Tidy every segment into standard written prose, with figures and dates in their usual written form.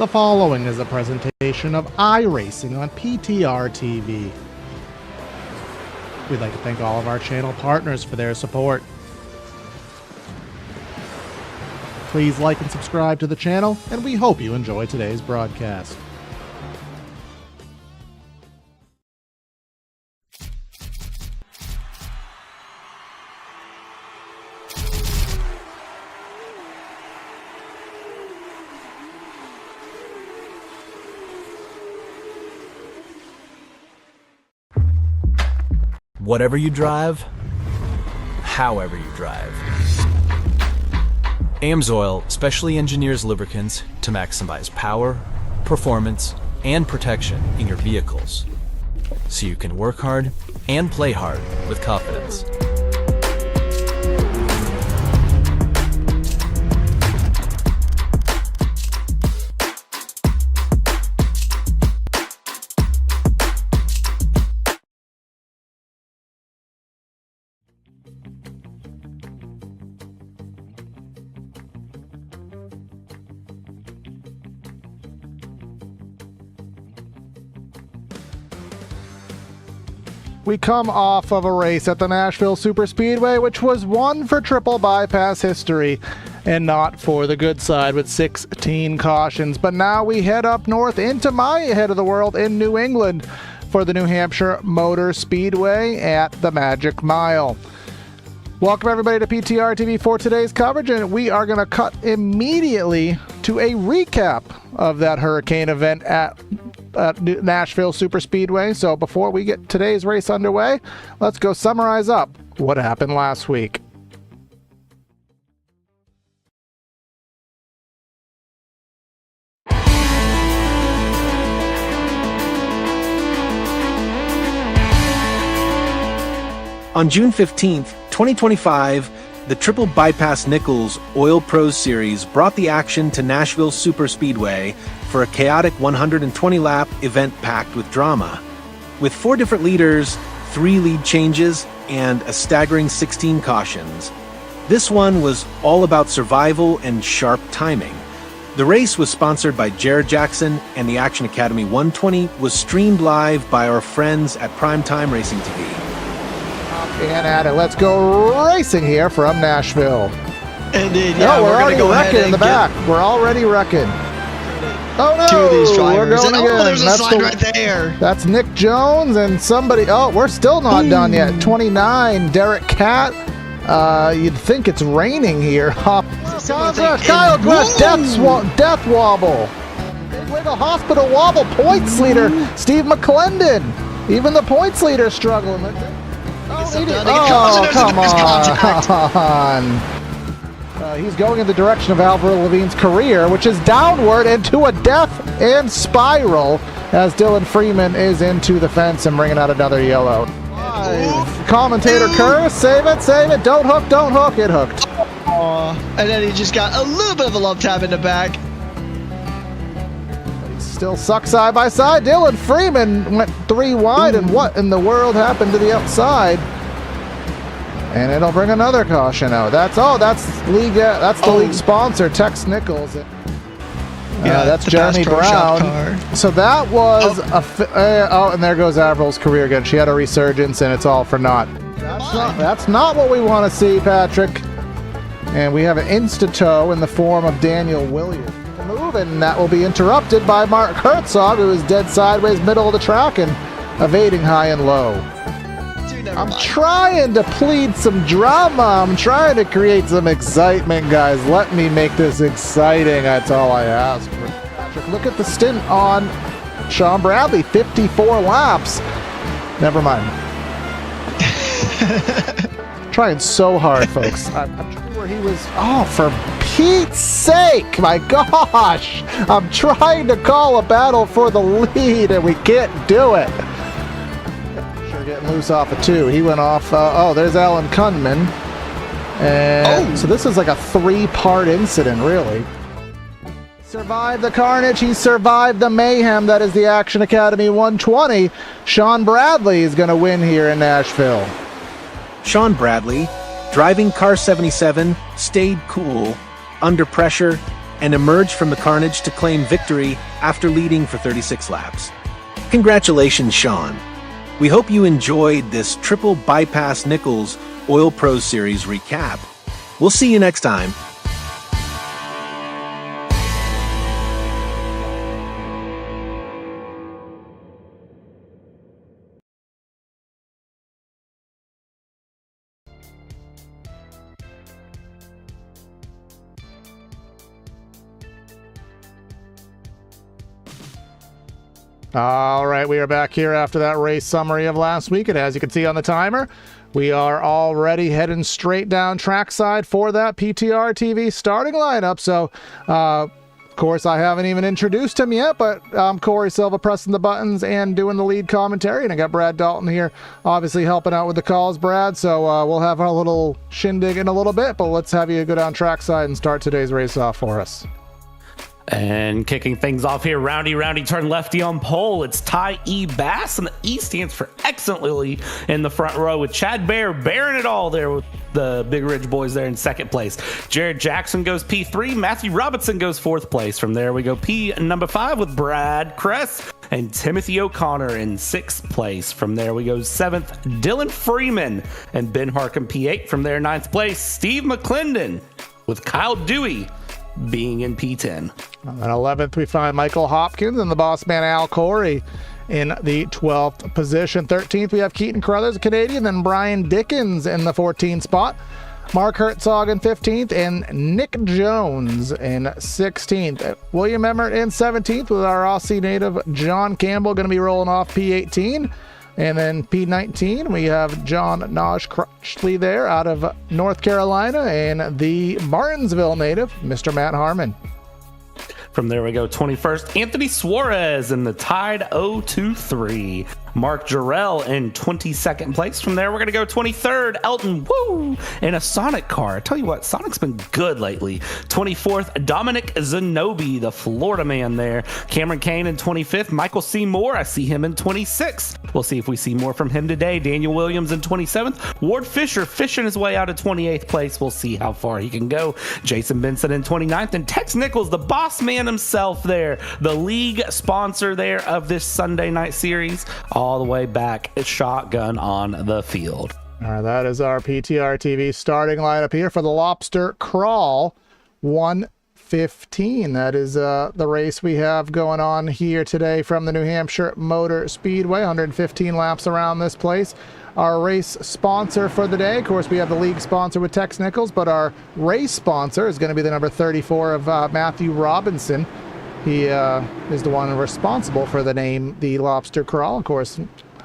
The following is a presentation of iRacing on PTR TV. We'd like to thank all of our channel partners for their support. Please like and subscribe to the channel, and we hope you enjoy today's broadcast. Whatever you drive, however you drive. AMSOIL specially engineers lubricants to maximize power, performance, and protection in your vehicles, so you can work hard and play hard with confidence. We come off of a race at the Nashville Superspeedway, which was one for triple bypass history and not for the good side with 16 cautions. But now we head up north into my head of the world in New England for the New Hampshire Motor Speedway at the Magic Mile. Welcome everybody to PTR TV for today's coverage, and we are going to cut immediately to a recap of that hurricane event at Nashville Superspeedway. So before we get today's race underway, let's go summarize up what happened last week. On June 15th, 2025, the Triple Bypass Nichols Oil Pros Series brought the action to Nashville Superspeedway for a chaotic 120-lap event packed with drama. With 4 different leaders, 3 lead changes, and a staggering 16 cautions, this one was all about survival and sharp timing. The race was sponsored by Jared Jackson, and the Action Academy 120 was streamed live by our friends at Primetime Racing TV. And at it, let's go racing here from Nashville. Indeed, yeah, no, we're already go wrecking in the back. We're already wrecking. Oh no! Two of these drivers. We're going again. Oh, there's a That's slide right there. That's Nick Jones and somebody. Oh, we're still not done yet. 29, Derek Catt. You'd think it's raining here. Kyle Quest, death wobble. Big Wiggle Hospital wobble. Points leader, Steve McClendon. Even the points leader struggling. Oh, come on. He's going in the direction of Alvaro Levine's career, which is downward into a death and spiral as Dylan Freeman is into the fence and bringing out another yellow. Commentator Kerr, save it, don't hook, it hooked. And then he just got a little bit of a love tap in the back. Still suck side by side. Dylan Freeman went 3 wide, and what in the world happened to the outside? And it'll bring another caution out. That's the league sponsor, Tex Nichols. That's Jeremy Brown. So that was and there goes Avril's career again. She had a resurgence, and it's all for naught. That's not what we want to see, Patrick. And we have an insta-tow in the form of Daniel Williams. And that will be interrupted by Mark Herzog, who is dead sideways middle of the track and evading high and low. I'm trying to plead some drama. I'm trying to create some excitement, guys. Let me make this exciting. That's all I ask for. Patrick, look at the stint on Sean Bradley, 54 laps. Never mind. Trying so hard, folks. I'm trying where he was. Oh, for Pete's sake! My gosh! I'm trying to call a battle for the lead, and we can't do it. Sure, getting loose off of 2. He went off. There's Alan Kunman. And so this is like a 3-part incident, really. Survived the carnage. He survived the mayhem that is the Action Academy 120. Sean Bradley is going to win here in Nashville. Sean Bradley, driving car 77, stayed cool, under pressure, and emerged from the carnage to claim victory after leading for 36 laps. Congratulations, Sean. We hope you enjoyed this triple bypass Nichols Oil Pros Series recap. We'll see you next time. All right, we are back here after that race summary of last week, and as you can see on the timer, we are already heading straight down trackside for that PTR TV starting lineup. So, of course, I haven't even introduced him yet, but Corey Silva pressing the buttons and doing the lead commentary, and I got Brad Dalton here, obviously helping out with the calls, Brad. So we'll have our little shindig in a little bit, but let's have you go down trackside and start today's race off for us. And kicking things off here, roundy turn lefty on pole. It's Ty E. Bass, and the E stands for excellently in the front row with Chad Bear bearing it all there with the Big Ridge boys there in second place. Jared Jackson goes P3. Matthew Robinson goes fourth place. From there we go P number 5 with Brad Kress and Timothy O'Connor in sixth place. From there we go seventh, Dylan Freeman and Ben Harkin P8. From there ninth place, Steve McClendon with Kyle Dewey being in P10. And 11th, we find Michael Hopkins and the boss man Al Corey in the 12th position. 13th, we have Keaton Carruthers, a Canadian, then Brian Dickens in the 14th spot. Mark Herzog in 15th, and Nick Jones in 16th. William Emmert in 17th with our Aussie native John Campbell going to be rolling off P18. And then P19, we have John Naj Crutchley there out of North Carolina, and the Martinsville native, Mr. Matt Harmon. From there we go 21st, Anthony Suarez in the Tide 023. Mark Jarrell in 22nd place. From there we're going to go 23rd, Elton Woo in a Sonic car. I tell you what, Sonic's been good lately. 24th, Dominic Zanobi, the Florida man there. Cameron Kane in 25th. Michael Seymour, I see him in 26th. We'll see if we see more from him today. Daniel Williams in 27th. Ward Fisher fishing his way out of 28th place. We'll see how far he can go. Jason Benson in 29th. And Tex Nichols, the boss man himself there, the league sponsor there of this Sunday night series, all the way back shotgun on the field. All right, that is our PTR TV starting lineup here for the Lobster Crawl 115. That is the race we have going on here today from the New Hampshire Motor Speedway. 115 laps around this place. Our race sponsor for the day, of course, we have the league sponsor with Tex Nichols, but our race sponsor is going to be the number 34 of Matthew Robinson. He is the one responsible for the name The Lobster Crawl. Of course,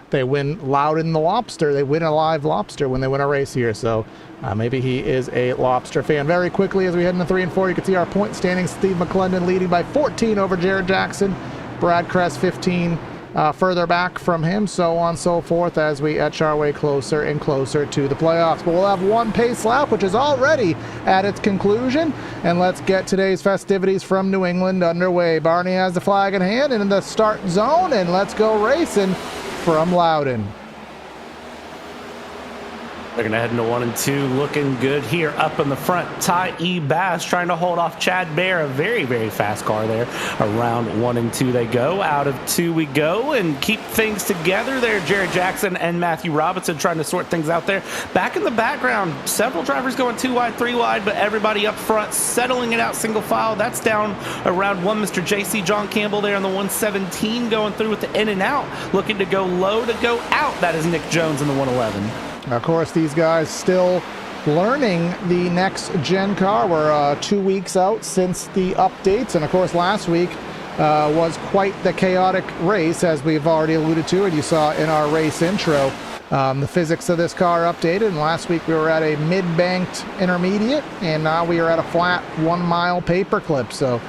they win Loudon the Lobster. They win a live lobster when they win a race here. So maybe he is a lobster fan. Very quickly, as we head into 3 and 4, you can see our point standings. Steve McClendon leading by 14 over Jared Jackson. Brad Kress 15 further back from him, so on and so forth as we etch our way closer and closer to the playoffs. But we'll have one pace lap, which is already at its conclusion, and let's get today's festivities from New England underway. Barney has the flag in hand and in the start zone, and let's go racing from Loudon. They're going to head into 1 and 2, looking good here up in the front. Ty E. Bass trying to hold off Chad Bear, a very, very fast car there. Around 1 and 2 they go. Out of 2 we go, and keep things together there. Jared Jackson and Matthew Robinson trying to sort things out there. Back in the background, several drivers going 2 wide, 3 wide, but everybody up front settling it out single file. That's down around 1. Mr. JC John Campbell there on the 117 going through with the in and out, looking to go low to go out. That is Nick Jones in the 111. Of course, these guys still learning the next gen car. We're 2 weeks out since the updates, and of course last week was quite the chaotic race, as we've already alluded to and you saw in our race intro. The physics of this car updated, and last week we were at a mid-banked intermediate, and now we are at a flat 1 mile paperclip. So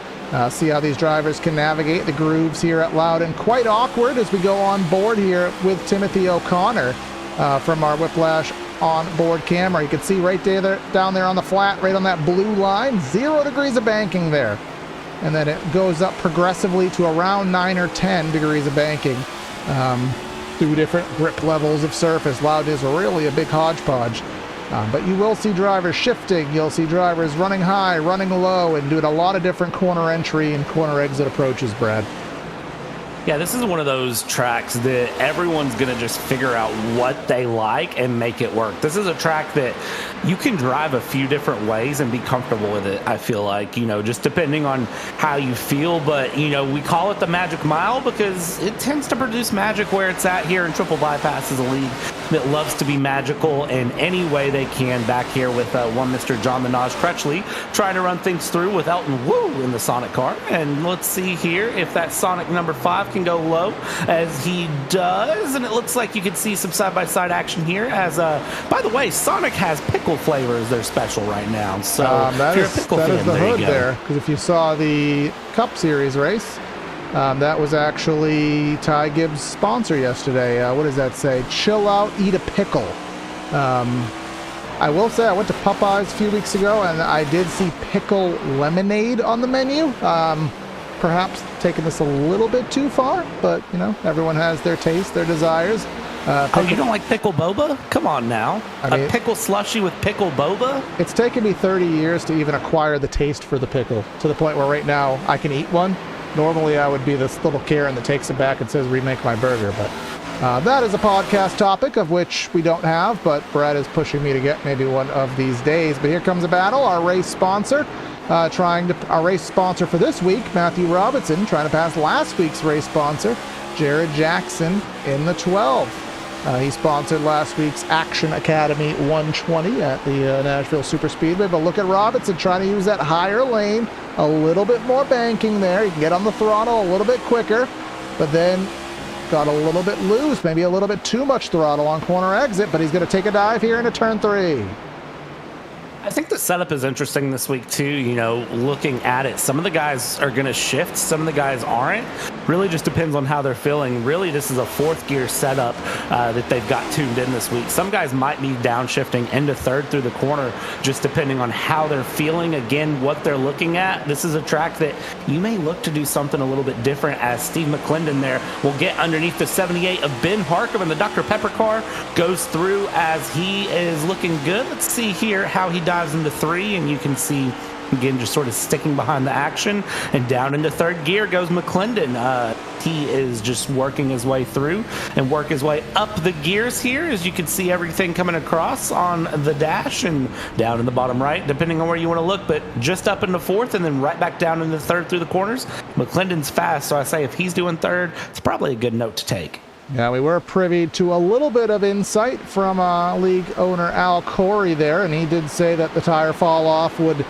see how these drivers can navigate the grooves here at Loudon. Quite awkward as we go on board here with Timothy O'Connor from our Whiplash on-board camera. You can see right there, down there on the flat, right on that blue line, 0 degrees of banking there. And then it goes up progressively to around 9 or 10 degrees of banking through different grip levels of surface. Loudon is really a big hodgepodge. But you will see drivers shifting. You'll see drivers running high, running low, and doing a lot of different corner entry and corner exit approaches, Brad. Yeah, this is one of those tracks that everyone's going to just figure out what they like and make it work. This is a track that you can drive a few different ways and be comfortable with it, I feel like, just depending on how you feel. But, we call it the Magic Mile because it tends to produce magic where it's at here, and Triple Bypass is a league that loves to be magical in any way they can. Back here with one Mr. John Minaj Crutchley trying to run things through with Elton Woo in the Sonic car. And let's see here if that Sonic number 5 can go low, as he does. And it looks like you can see some side-by-side action here, as by the way, Sonic has pickle flavor as their special right now. So if you're a pickle fan, the there hood you go. there, because if you saw the Cup Series race, that was actually Ty Gibbs' sponsor yesterday. What does that say? Chill out, eat a pickle. I will say I went to Popeyes a few weeks ago, and I did see pickle lemonade on the menu. Perhaps taking this a little bit too far, but everyone has their taste, their desires. You don't like pickle boba? Come on now. A pickle slushy with pickle boba? It's taken me 30 years to even acquire the taste for the pickle, to the point where right now I can eat one. Normally I would be this little Karen that takes it back and says remake my burger, but that is a podcast topic of which we don't have, but Brad is pushing me to get maybe one of these days. But here comes a battle. Our race sponsor our race sponsor for this week, Matthew Robinson, trying to pass last week's race sponsor, Jared Jackson, in the 12. He sponsored last week's Action Academy 120 at the Nashville Super Speedway. But look at Robinson trying to use that higher lane, a little bit more banking there. You can get on the throttle a little bit quicker, but then got a little bit loose, maybe a little bit too much throttle on corner exit, but he's going to take a dive here into turn 3. I think the setup is interesting this week too, looking at it. Some of the guys are going to shift, some of the guys aren't. Really just depends on how they're feeling. Really, this is a 4th gear setup that they've got tuned in this week. Some guys might be downshifting into 3rd through the corner, just depending on how they're feeling, again, what they're looking at. This is a track that you may look to do something a little bit different, as Steve McClendon there will get underneath the 78 of Ben Harkham, and the Dr. Pepper car goes through as he is looking good. Let's see here how he dives into 3, and you can see again just sort of sticking behind the action, and down into 3rd gear goes McClendon. He is just working his way through and work his way up the gears here, as you can see everything coming across on the dash, and down in the bottom right, depending on where you want to look, but just up into 4th and then right back down into 3rd through the corners. McClendon's fast, so I say if he's doing 3rd, it's probably a good note to take. Yeah, we were privy to a little bit of insight from league owner Al Corey there, and he did say that the tire fall off would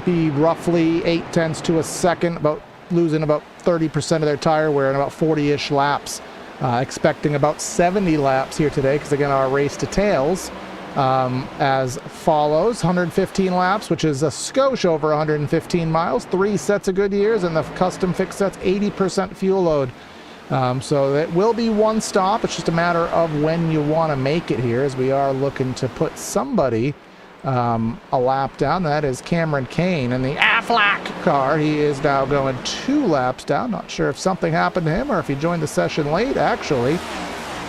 be roughly 0.8 to a second, about losing about 30% of their tire wear in about 40-ish laps. Expecting about 70 laps here today, because again our race details as follows: 115 laps, which is a skosh over 115 miles, 3 sets of Goodyears, and the custom fixed sets 80% fuel load. So it will be one stop. It's just a matter of when you want to make it here, as we are looking to put somebody a lap down. That is Cameron Kane in the Aflac car. He is now going 2 laps down. Not sure if something happened to him or if he joined the session late, actually.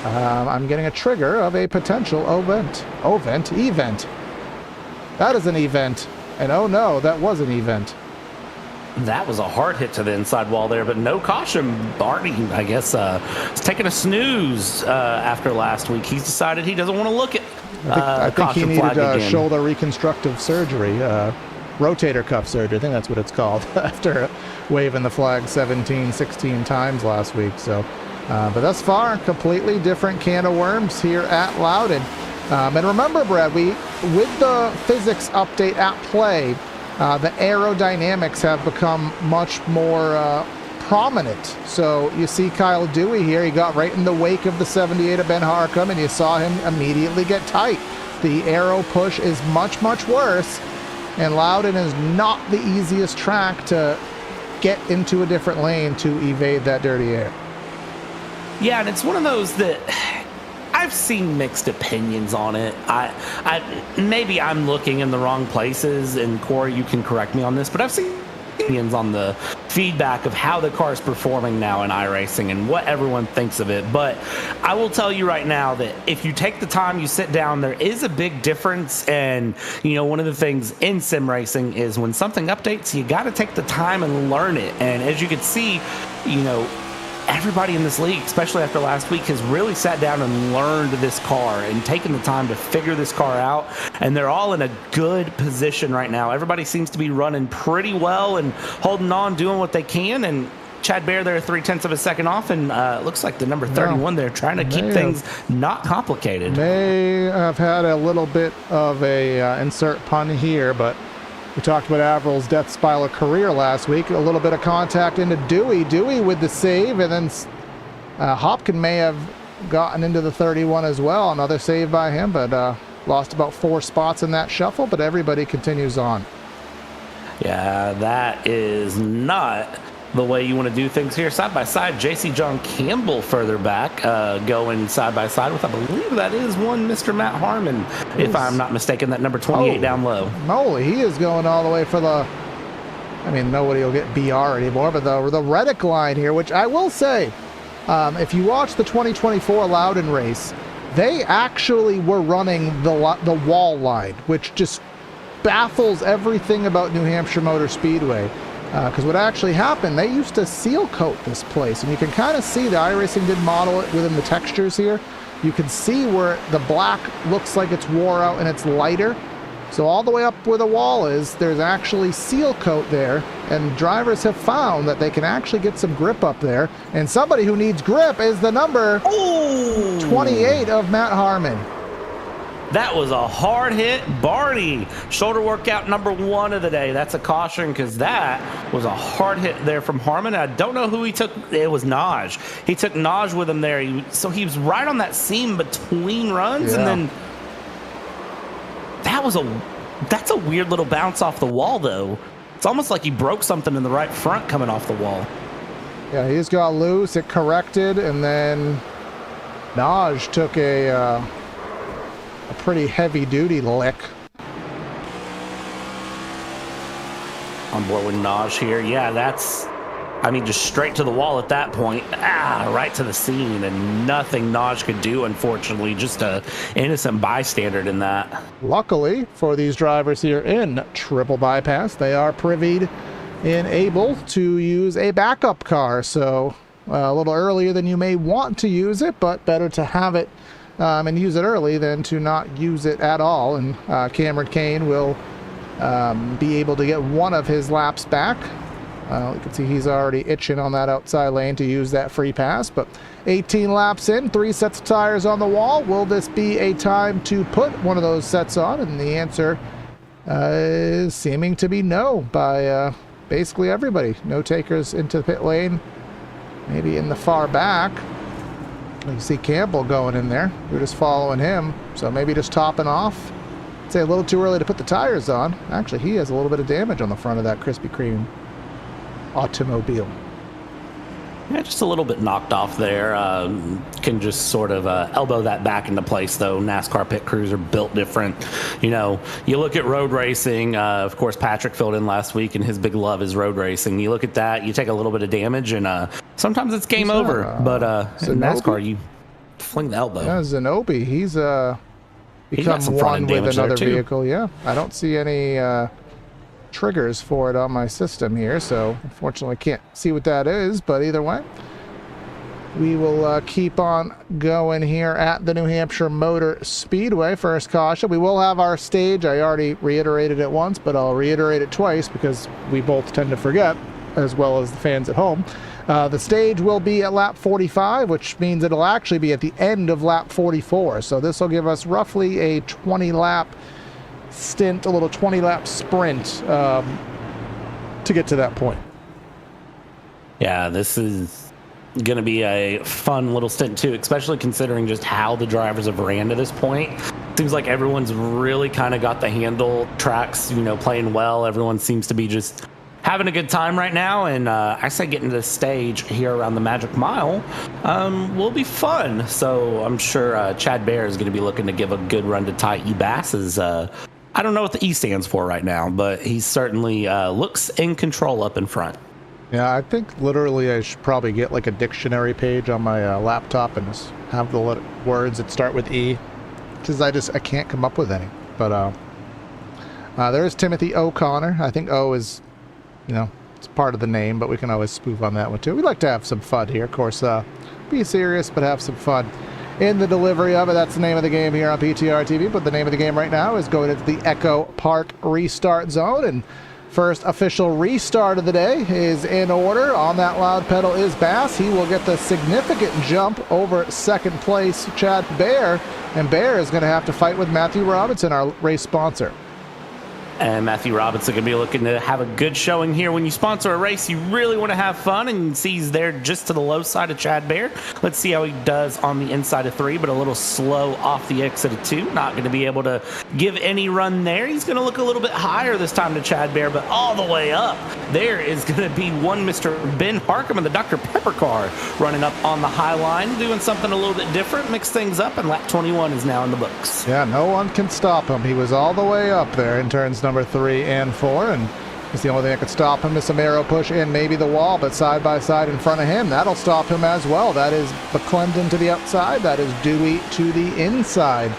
I'm getting a trigger of a potential event. That is an event. And oh no, that was an event. That was a hard hit to the inside wall there, but no caution. Barney, I guess, is taking a snooze after last week. He's decided he doesn't want to look at I think he needed shoulder reconstructive surgery, rotator cuff surgery. I think that's what it's called, after waving the flag 16 times last week. So, but thus far, completely different can of worms here at Loudon. And remember, Brad, with the physics update at play, the aerodynamics have become much more prominent. So you see Kyle Dewey here. He got right in the wake of the 78 of Ben Harkham, and you saw him immediately get tight. The aero push is much, much worse, and Loudon is not the easiest track to get into a different lane to evade that dirty air. Yeah, and it's one of those that I've seen mixed opinions on it. I maybe I'm looking in the wrong places, and Corey, you can correct me on this, but I've seen opinions on the feedback of how the car is performing now in iRacing and what everyone thinks of it. But I will tell you right now that if you take the time, you sit down, there is a big difference. And, one of the things in sim racing is when something updates, you got to take the time and learn it. And as you can see, everybody in this league, especially after last week, has really sat down and learned this car and taken the time to figure this car out. And they're all in a good position right now. Everybody seems to be running pretty well and holding on, doing what they can. And Chad Bear there 0.3 of a second off, and it looks like the number 31 there trying to keep things not complicated. May have had a little bit of a insert pun here, but we talked about Averil's death spiral career last week. A little bit of contact into Dewey. Dewey with the save, and then Hopkin may have gotten into the 31 as well. Another save by him, but lost about 4 spots in that shuffle, but everybody continues on. Yeah, that is not the way you want to do things here. Side by side, JC John Campbell further back, going side by side with, I believe that is one Mr. Matt Harmon, if I'm not mistaken, that number 28 down low. Moly, he is going all the way for the, nobody will get BR anymore, but the Reddick line here, which I will say, if you watch the 2024 Loudon race, they actually were running the wall line, which just baffles everything about New Hampshire Motor Speedway. Because what actually happened, they used to seal coat this place, and you can kind of see the iRacing did model it within the textures here. You can see where the black looks like it's wore out and it's lighter. So all the way up where the wall is, there's actually seal coat there, and drivers have found that they can actually get some grip up there. And somebody who needs grip is the number 28 of Matt Harmon. That was a hard hit. Barney, shoulder workout number 1 of the day. That's a caution because that was a hard hit there from Harmon. I don't know who he took. It was Naj. He took Naj with him there. So he was right on that seam between runs. Yeah. And then that's a weird little bounce off the wall, though. It's almost like he broke something in the right front coming off the wall. Yeah, he just got loose. It corrected, and then Naj took a pretty heavy-duty lick. On board with Naj here. Yeah, that's, just straight to the wall at that point. Right to the scene, and nothing Naj could do, unfortunately. Just a innocent bystander in that. Luckily for these drivers here in Triple Bypass, they are privied and able to use a backup car. So a little earlier than you may want to use it, but better to have it and use it early than to not use it at all. And Cameron Kane will be able to get one of his laps back. You can see he's already itching on that outside lane to use that free pass. But 18 laps in, 3 sets of tires on the wall. Will this be a time to put one of those sets on? And the answer is seeming to be no by basically everybody. No takers into the pit lane, maybe in the far back. You can see Campbell going in there. We're just following him, so maybe just topping off. I'd say a little too early to put the tires on. Actually, he has a little bit of damage on the front of that Krispy Kreme automobile. Yeah, just a little bit knocked off there. Can just sort of elbow that back into place, though. NASCAR pit crews are built different. You look at road racing. Of course, Patrick filled in last week, and his big love is road racing. You look at that, you take a little bit of damage, and sometimes it's game over. But in NASCAR, you fling the elbow. Yeah, Zanobi, he's become one with another vehicle. Yeah, I don't see any triggers for it on my system here, so unfortunately can't see what that is, but either way, we will keep on going here at the New Hampshire Motor Speedway. First caution, we will have our stage. I already reiterated it once, but I'll reiterate it twice because we both tend to forget, as well as the fans at home. The stage will be at lap 45, which means it'll actually be at the end of lap 44, so this will give us roughly a 20 lap stint, a little 20 lap sprint to get to that point. Yeah, this is going to be a fun little stint too, especially considering just how the drivers have ran to this point. Seems like everyone's really kind of got the handle, tracks, playing well. Everyone seems to be just having a good time right now, and I say getting to the stage here around the Magic Mile will be fun. So I'm sure Chad Bear is going to be looking to give a good run to Ty Ebass as I don't know what the E stands for right now, but he certainly looks in control up in front. Yeah, I think literally I should probably get like a dictionary page on my laptop and just have the words that start with E, because I can't come up with any. But there's Timothy O'Connor. I think O is, it's part of the name, but we can always spoof on that one too. We like to have some fun here, of course. Be serious, but have some fun in the delivery of it. That's the name of the game here on PTR TV. But the name of the game right now is going into the Echo Park restart zone, and first official restart of the day is in order. On that loud pedal is Bass. He will get the significant jump over second place Chad Bear, and Bear is going to have to fight with Matthew Robinson, our race sponsor. And Matthew Robinson going to be looking to have a good showing here. When you sponsor a race, you really want to have fun, and you can see he's there just to the low side of Chad Bear. Let's see how he does on the inside of 3, but a little slow off the exit of 2. Not going to be able to give any run there. He's going to look a little bit higher this time to Chad Bear, but all the way up there is going to be one Mr. Ben Harkham in the Dr. Pepper car running up on the high line, doing something a little bit different, mix things up, and lap 21 is now in the books. Yeah, no one can stop him. He was all the way up there in turns number 3 and 4, and it's the only thing that could stop him is some arrow push and maybe the wall, but side by side in front of him, that'll stop him as well. That is McClendon to the outside, that is Dewey to the inside,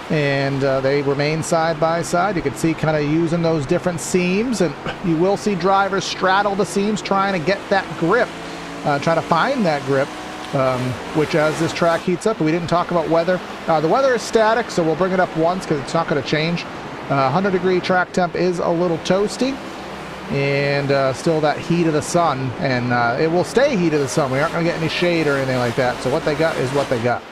and they remain side by side. You can see kind of using those different seams, and you will see drivers straddle the seams trying to get that grip, trying to find that grip, which as this track heats up, we didn't talk about weather. The weather is static, so we'll bring it up once because it's not going to change. 100-degree track temp is a little toasty, and still that heat of the sun, and it will stay heat of the sun. We aren't going to get any shade or anything like that, so what they got is what they got.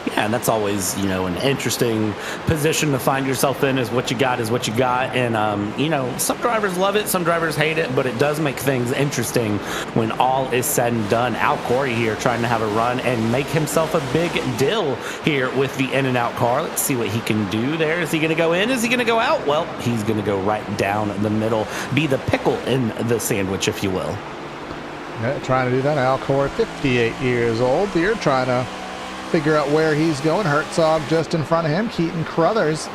Yeah, and that's always, an interesting position to find yourself in, is what you got is what you got. And, some drivers love it, some drivers hate it, but it does make things interesting when all is said and done. Al Corey here trying to have a run and make himself a big deal here with the in-and-out car. Let's see what he can do there. Is he going to go in? Is he going to go out? Well, he's going to go right down the middle, be the pickle in the sandwich, if you will. Yeah, trying to do that. Al Corey, 58 years old here, trying to figure out where he's going. Herzog just in front of him. Keaton Crothers.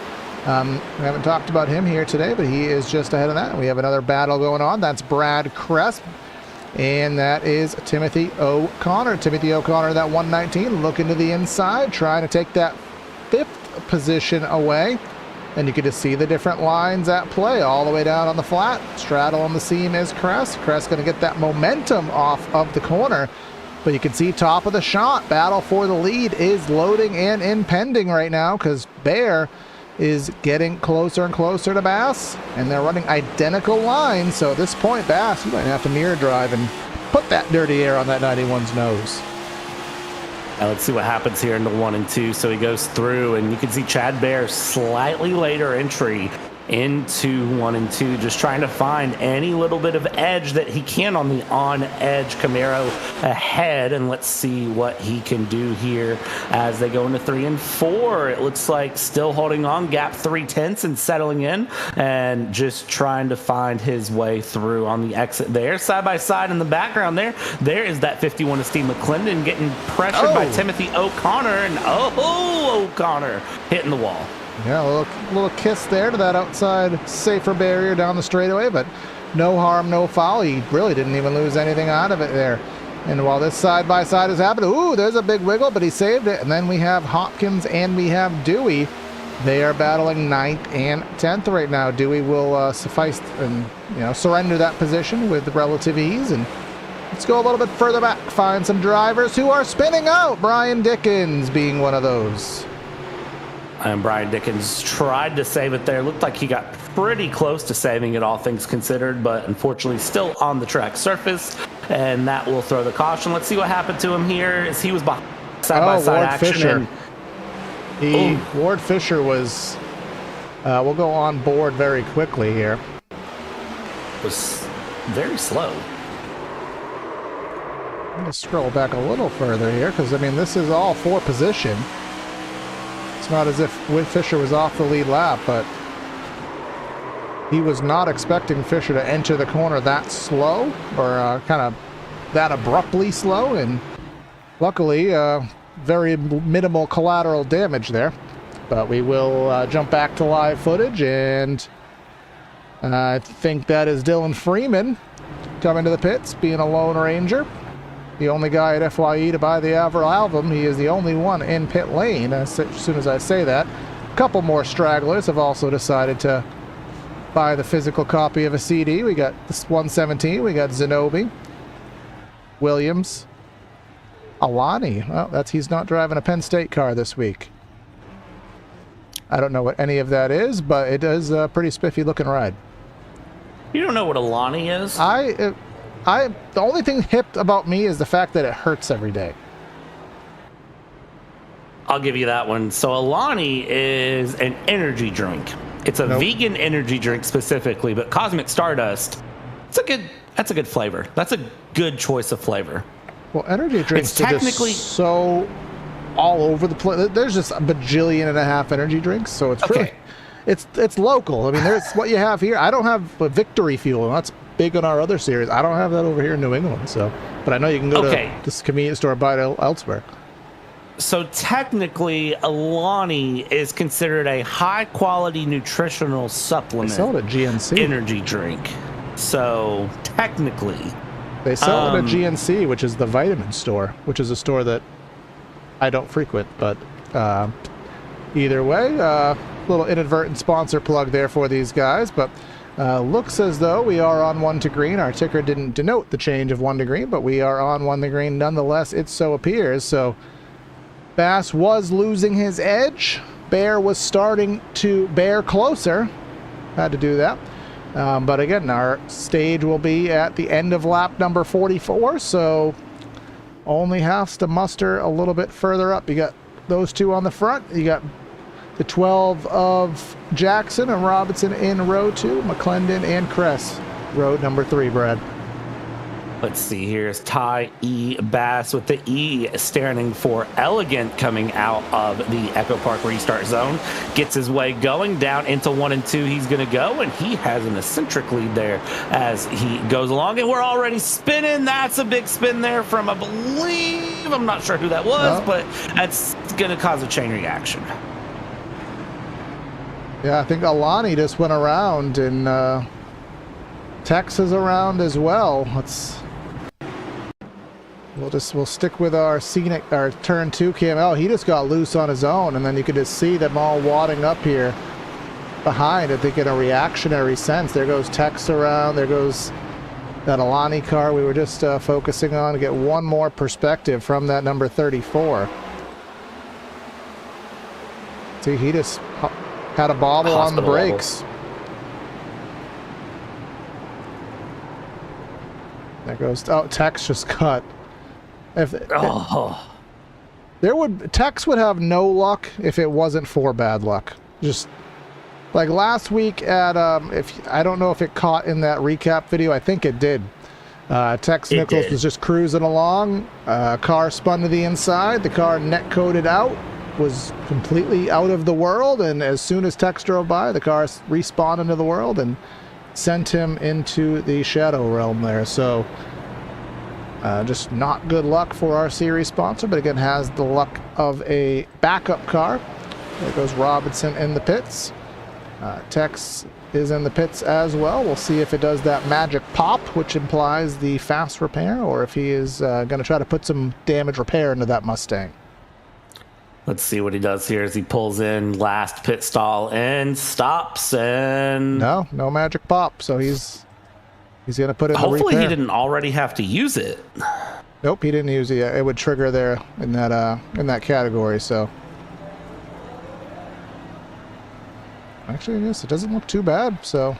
We haven't talked about him here today, but he is just ahead of that. We have another battle going on. That's Brad Cresp, and that is Timothy O'Connor. Timothy O'Connor, that 119, looking to the inside, trying to take that 5th position away. And you can just see the different lines at play all the way down on the flat. Straddle on the seam is Crest. Crest going to get that momentum off of the corner. But you can see top of the shot, battle for the lead is loading and impending right now, because Bear is getting closer and closer to Bass, and they're running identical lines. So at this point, Bass, you might have to mirror drive and put that dirty air on that 91's nose. Now let's see what happens here in the 1 and 2. So he goes through, and you can see Chad Bear slightly later entry into 1 and 2, just trying to find any little bit of edge that he can on the on-edge Camaro ahead. And let's see what he can do here as they go into 3 and 4. It looks like still holding on, gap 3/10 and settling in, and just trying to find his way through on the exit there. Side by side in the background there is that 51 of Steve McClendon getting pressured by Timothy O'Connor, and O'Connor hitting the wall. Yeah, a little kiss there to that outside safer barrier down the straightaway, but no harm, no foul. He really didn't even lose anything out of it there. And while this side-by-side is happening, there's a big wiggle, but he saved it. And then we have Hopkins and we have Dewey. They are battling 9th and 10th right now. Dewey will suffice and surrender that position with relative ease. And let's go a little bit further back, find some drivers who are spinning out. Brian Dickens being one of those. And Brian Dickens tried to save it there. Looked like he got pretty close to saving it, all things considered, but unfortunately still on the track surface, and that will throw the caution. Let's see what happened to him here as he was behind side-by-side Ward action. Fisher. Ward Fisher was, we'll go on board very quickly here. Was very slow. I'm going to scroll back a little further here, because, this is all 4 position. It's not as if Fisher was off the lead lap, but he was not expecting Fisher to enter the corner that slow, or kind of that abruptly slow, and luckily very minimal collateral damage there. But we will jump back to live footage, and I think that is Dylan Freeman coming to the pits, being a Lone Ranger. The only guy at FYE to buy the Avril album. He is the only one in pit lane. As soon as I say that, a couple more stragglers have also decided to buy the physical copy of a CD. We got this 117. We got Zenobi, Williams, Alani. Well, he's not driving a Penn State car this week. I don't know what any of that is, but it is a pretty spiffy looking ride. You don't know what Alani is? The only thing hip about me is the fact that it hurts every day. I'll give you that one. So Alani is an energy drink. It's a vegan energy drink specifically, but Cosmic Stardust, that's a good flavor. That's a good choice of flavor. Well, energy drinks are technically just so all over the place. There's just a bajillion and a half energy drinks, so it's really, it's local. I mean, there's what you have here. I don't have a Victory Fuel, and that's big on our other series. I don't have that over here in New England, so. But I know you can go to this convenience store and buy it elsewhere. So technically, Alani is considered a high-quality nutritional supplement. They sell it at GNC. Energy drink. So technically, they sell it at GNC, which is the vitamin store, which is a store that I don't frequent. But either way, little inadvertent sponsor plug there for these guys. But looks as though we are on 1 to green. Our ticker didn't denote the change of 1 to green, but we are on 1 to green nonetheless. It so appears. So Bass was losing his edge. Bear was starting to bear closer. Had to do that. But again, our stage will be at the end of lap number 44, so only has to muster a little bit further up. You got those two on the front. You got the 12 of Jackson and Robinson in row 2, McClendon and Kress, row number 3, Brad. Let's see, here's Ty E. Bass with the E standing for Elegant coming out of the Echo Park restart zone. Gets his way going down into 1 and 2. He's going to go, and he has an eccentric lead there as he goes along. And we're already spinning. That's a big spin there from, I believe, I'm not sure who that was, but that's going to cause a chain reaction. Yeah, I think Alani just went around, and Tex is around as well. We'll stick with our turn 2 cam. Oh, he just got loose on his own, and then you could just see them all wadding up here behind. I think in a reactionary sense. There goes Tex around. There goes that Alani car we were just focusing on to get one more perspective from that number 34. See, he just had a bobble on the brakes. There goes. Oh, Tex just cut. Tex would have no luck if it wasn't for bad luck. Just like last week at I don't know if it caught in that recap video. I think it did. Tex Nichols was just cruising along. Car spun to the inside. The car net coated out. Was completely out of the world, and as soon as Tex drove by, the car respawned into the world and sent him into the shadow realm there. So just not good luck for our series sponsor, but again has the luck of a backup car. There goes Robinson in the pits. Tex is in the pits as well. We'll see if it does that magic pop, which implies the fast repair, or if he is going to try to put some damage repair into that Mustang. Let's see what he does here as he pulls in last pit stall and stops, and no magic pop. So he's going to put in the repair. Hopefully he didn't already have to use it. Nope, he didn't use it yet. It would trigger there in that category. So actually, yes, it doesn't look too bad. So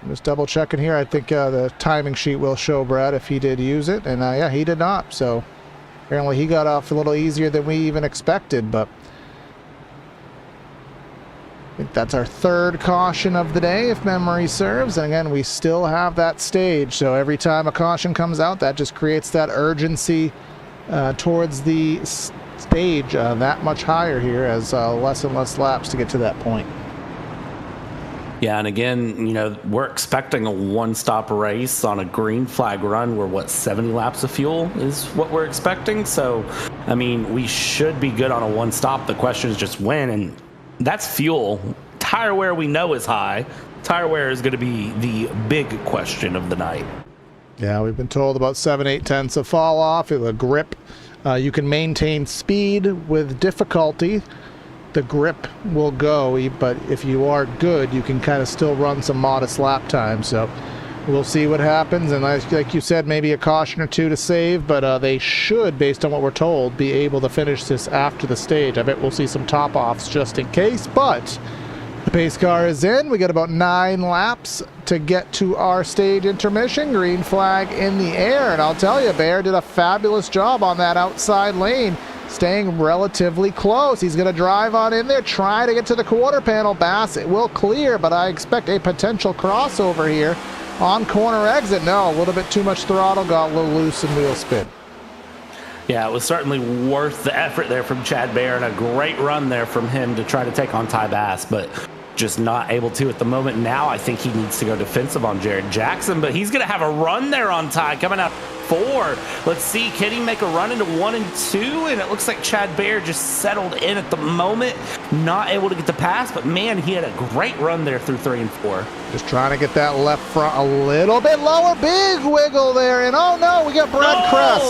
I'm just double checking here. I think the timing sheet will show Brad if he did use it, and yeah, he did not. So apparently he got off a little easier than we even expected, but I think that's our third caution of the day, if memory serves. And again, we still have that stage. So every time a caution comes out, that just creates that urgency towards the stage that much higher here, as less and less laps to get to that point. Yeah, and again, we're expecting a one-stop race on a green flag run where, 70 laps of fuel is what we're expecting. So, I mean, we should be good on a one-stop. The question is just when, and that's fuel. Tire wear we know is high. Tire wear is going to be the big question of the night. Yeah, we've been told about 7/8 of fall off. The grip, you can maintain speed with difficulty. The grip will go, but if you are good, you can kind of still run some modest lap time. So we'll see what happens. And like you said, maybe a caution or two to save, but they should, based on what we're told, be able to finish this after the stage. I bet we'll see some top offs just in case, but the pace car is in. We got about 9 laps to get to our stage intermission. Green flag in the air, and I'll tell you, Bear did a fabulous job on that outside lane, staying relatively close. He's going to drive on in there, try to get to the quarter panel. Bassett will clear, but I expect a potential crossover here on corner exit. No, a little bit too much throttle, got a little loose and wheel spin. Yeah, it was certainly worth the effort there from Chad Bear, and a great run there from him to try to take on Ty Bass, but just not able to at the moment. Now I think he needs to go defensive on Jared Jackson, but he's going to have a run there on Ty coming out 4. Let's see, can he make a run into 1 and 2? And it looks like Chad Bear just settled in at the moment, not able to get the pass, but man, he had a great run there through 3 and 4. Just trying to get that left front a little bit lower. Big wiggle there, and oh no, we got Brad Kress.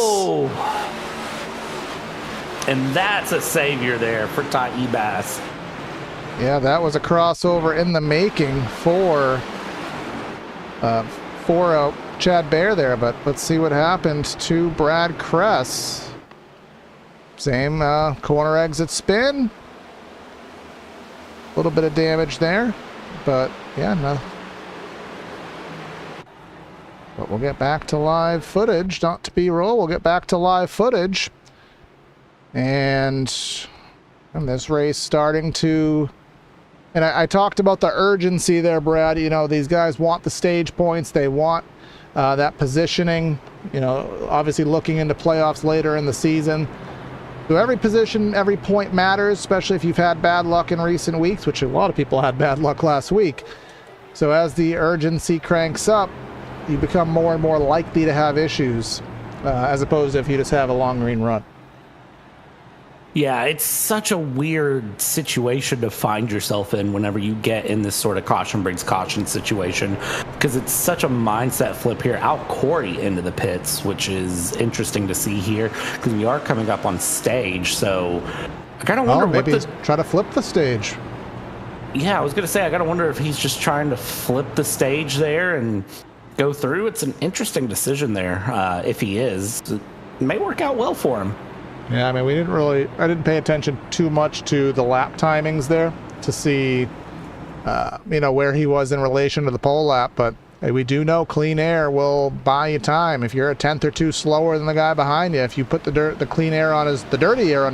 And that's a savior there for Ty Bass. Yeah, that was a crossover in the making for Chad Bear there, but let's see what happened to Brad Kress. Same corner exit spin. A little bit of damage there, but yeah, no. But we'll get back to live footage, not to B-roll. We'll get back to live footage. And this race starting to... And I talked about the urgency there, Brad. These guys want the stage points. They want that positioning. Obviously looking into playoffs later in the season. So every position, every point matters, especially if you've had bad luck in recent weeks, which a lot of people had bad luck last week. So as the urgency cranks up, you become more and more likely to have issues, as opposed to if you just have a long green run. Yeah, it's such a weird situation to find yourself in whenever you get in this sort of caution brings caution situation, because it's such a mindset flip here. Out Corey into the pits, which is interesting to see here, because we are coming up on stage. So I kind of wonder maybe try to flip the stage. Yeah, I was going to say, I got to wonder if he's just trying to flip the stage there and go through. It's an interesting decision there. If he is, it may work out well for him. Yeah, I mean, I didn't pay attention too much to the lap timings there to see, where he was in relation to the pole lap, but we do know clean air will buy you time. If you're a tenth or two slower than the guy behind you, if you put the dirty air on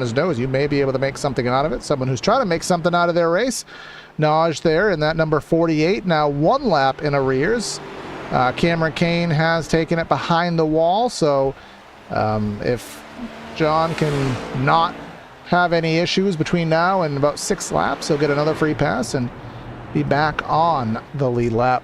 his nose, you may be able to make something out of it. Someone who's trying to make something out of their race, Naj there in that number 48, now 1 lap in arrears. Cameron Kane has taken it behind the wall, so if John can not have any issues between now and about 6 laps, he'll get another free pass and be back on the lead lap.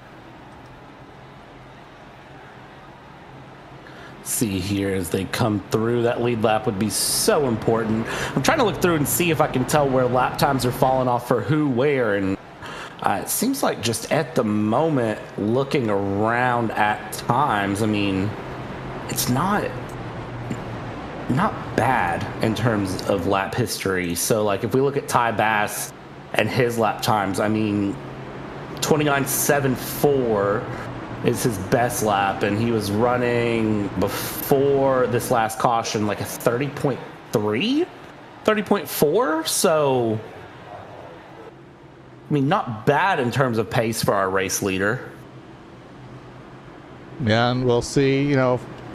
See here as they come through, that lead lap would be so important. I'm trying to look through and see if I can tell where lap times are falling off for who, where, and it seems like just at the moment, looking around at times, I mean, it's not bad in terms of lap history. So like if we look at Ty Bass and his lap times, I mean 29.74 is his best lap, and he was running before this last caution like a 30.3 30.4. So I mean, not bad in terms of pace for our race leader. Yeah, and we'll see,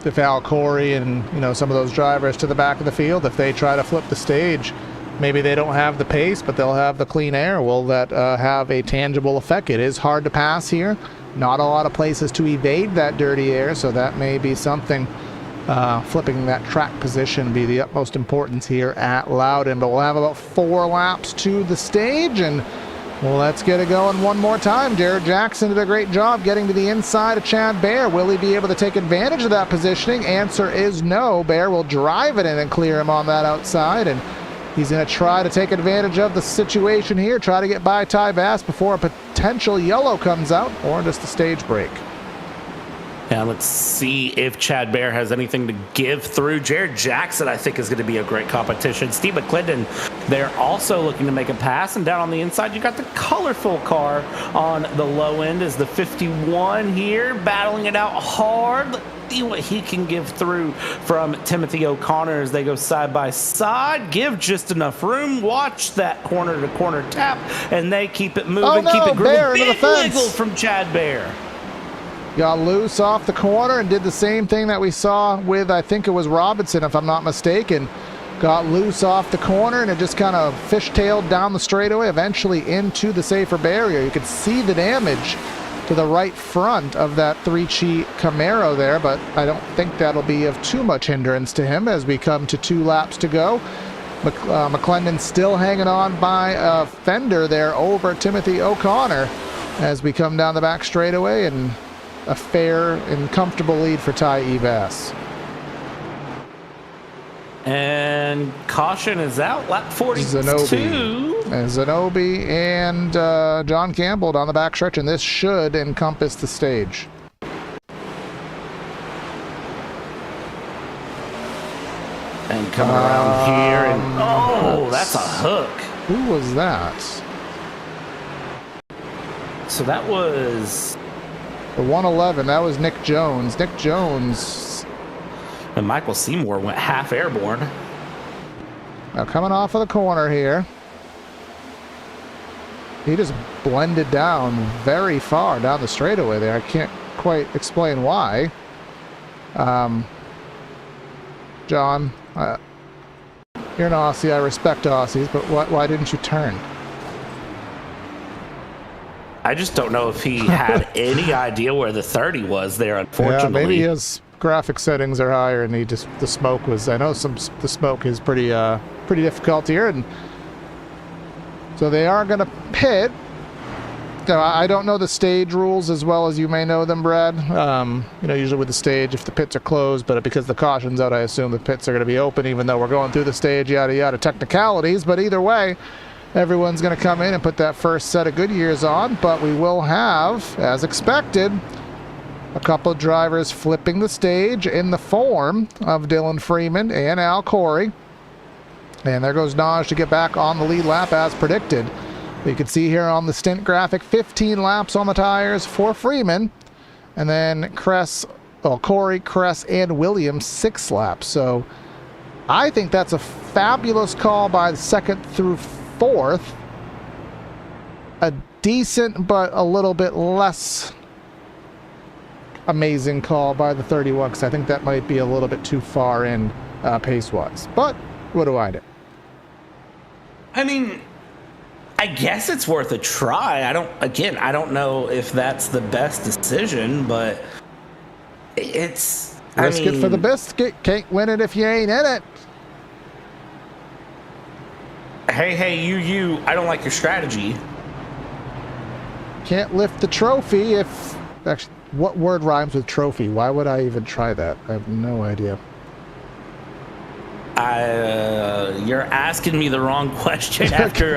if Al Corey and, some of those drivers to the back of the field, if they try to flip the stage, maybe they don't have the pace, but they'll have the clean air. Will that have a tangible effect? It is hard to pass here. Not a lot of places to evade that dirty air, so that may be something. Flipping that track position be the utmost importance here at Loudon. But we'll have about 4 laps to the stage, and Well, let's get it going one more time. Jared Jackson did a great job getting to the inside of Chad Bear. Will he be able to take advantage of that positioning? Answer is no. Bear will drive it in and clear him on that outside, and he's going to try to take advantage of the situation here, try to get by Ty Bass before a potential yellow comes out, or just a stage break. Yeah, let's see if Chad Bear has anything to give through. Jared Jackson, I think, is going to be a great competition. Steve McClendon, they're also looking to make a pass. And down on the inside, you got the colorful car on the low end is the 51 here, battling it out hard. Let's see what he can give through from Timothy O'Connor as they go side by side. Give just enough room. Watch that corner-to-corner tap, and they keep it moving, Oh, no, keep it Bear grooving. into the Big fence. wiggle from Chad Bear. Got loose off the corner and did the same thing that we saw with, I think it was Robinson, if I'm not mistaken. Got loose off the corner and it just kind of fishtailed down the straightaway, eventually into the safer barrier. You could see the damage to the right front of that 3-cheat Camaro there, but I don't think that'll be of too much hindrance to him as we come to 2 laps to go. McClendon still hanging on by a fender there over Timothy O'Connor as we come down the back straightaway, and a fair and comfortable lead for Ty Bass. And caution is out, lap 42. Zanobi and John Campbell down the back stretch, and this should encompass the stage. And coming around here, and that's a hook. Who was that? So that was The 111, that was Nick Jones. Nick Jones. And Michael Seymour went half airborne. Now coming off of the corner here. He just blended down very far down the straightaway there. I can't quite explain why. John, you're an Aussie. I respect Aussies, but why didn't you turn? I just don't know if he had any idea where the 30 was there, unfortunately. Yeah, maybe his graphic settings are higher and he just, the smoke was, I know the smoke is pretty difficult here, and so they are going to pit. I don't know the stage rules as well as you may know them, Brad. Usually with the stage, if the pits are closed, but because the caution's out, I assume the pits are going to be open, even though we're going through the stage, yada yada, technicalities. But either way, everyone's going to come in and put that first set of Goodyears on, but we will have, as expected, a couple of drivers flipping the stage in the form of Dylan Freeman and Al Corey. And there goes Naj to get back on the lead lap as predicted. You can see here on the stint graphic, 15 laps on the tires for Freeman. And then Corey, Kress, and Williams, 6 laps. So I think that's a fabulous call by the 2nd through 4th. A decent but a little bit less amazing call by the 31, because I think that might be a little bit too far in pace-wise. But what do I do? I mean, I guess it's worth a try. I don't know if that's the best decision, but it's... Risk it for the biscuit. Can't win it if you ain't in it. Hey, you, I don't like your strategy. Can't lift the trophy if... Actually, what word rhymes with trophy? Why would I even try that? I have no idea. You're asking me the wrong question after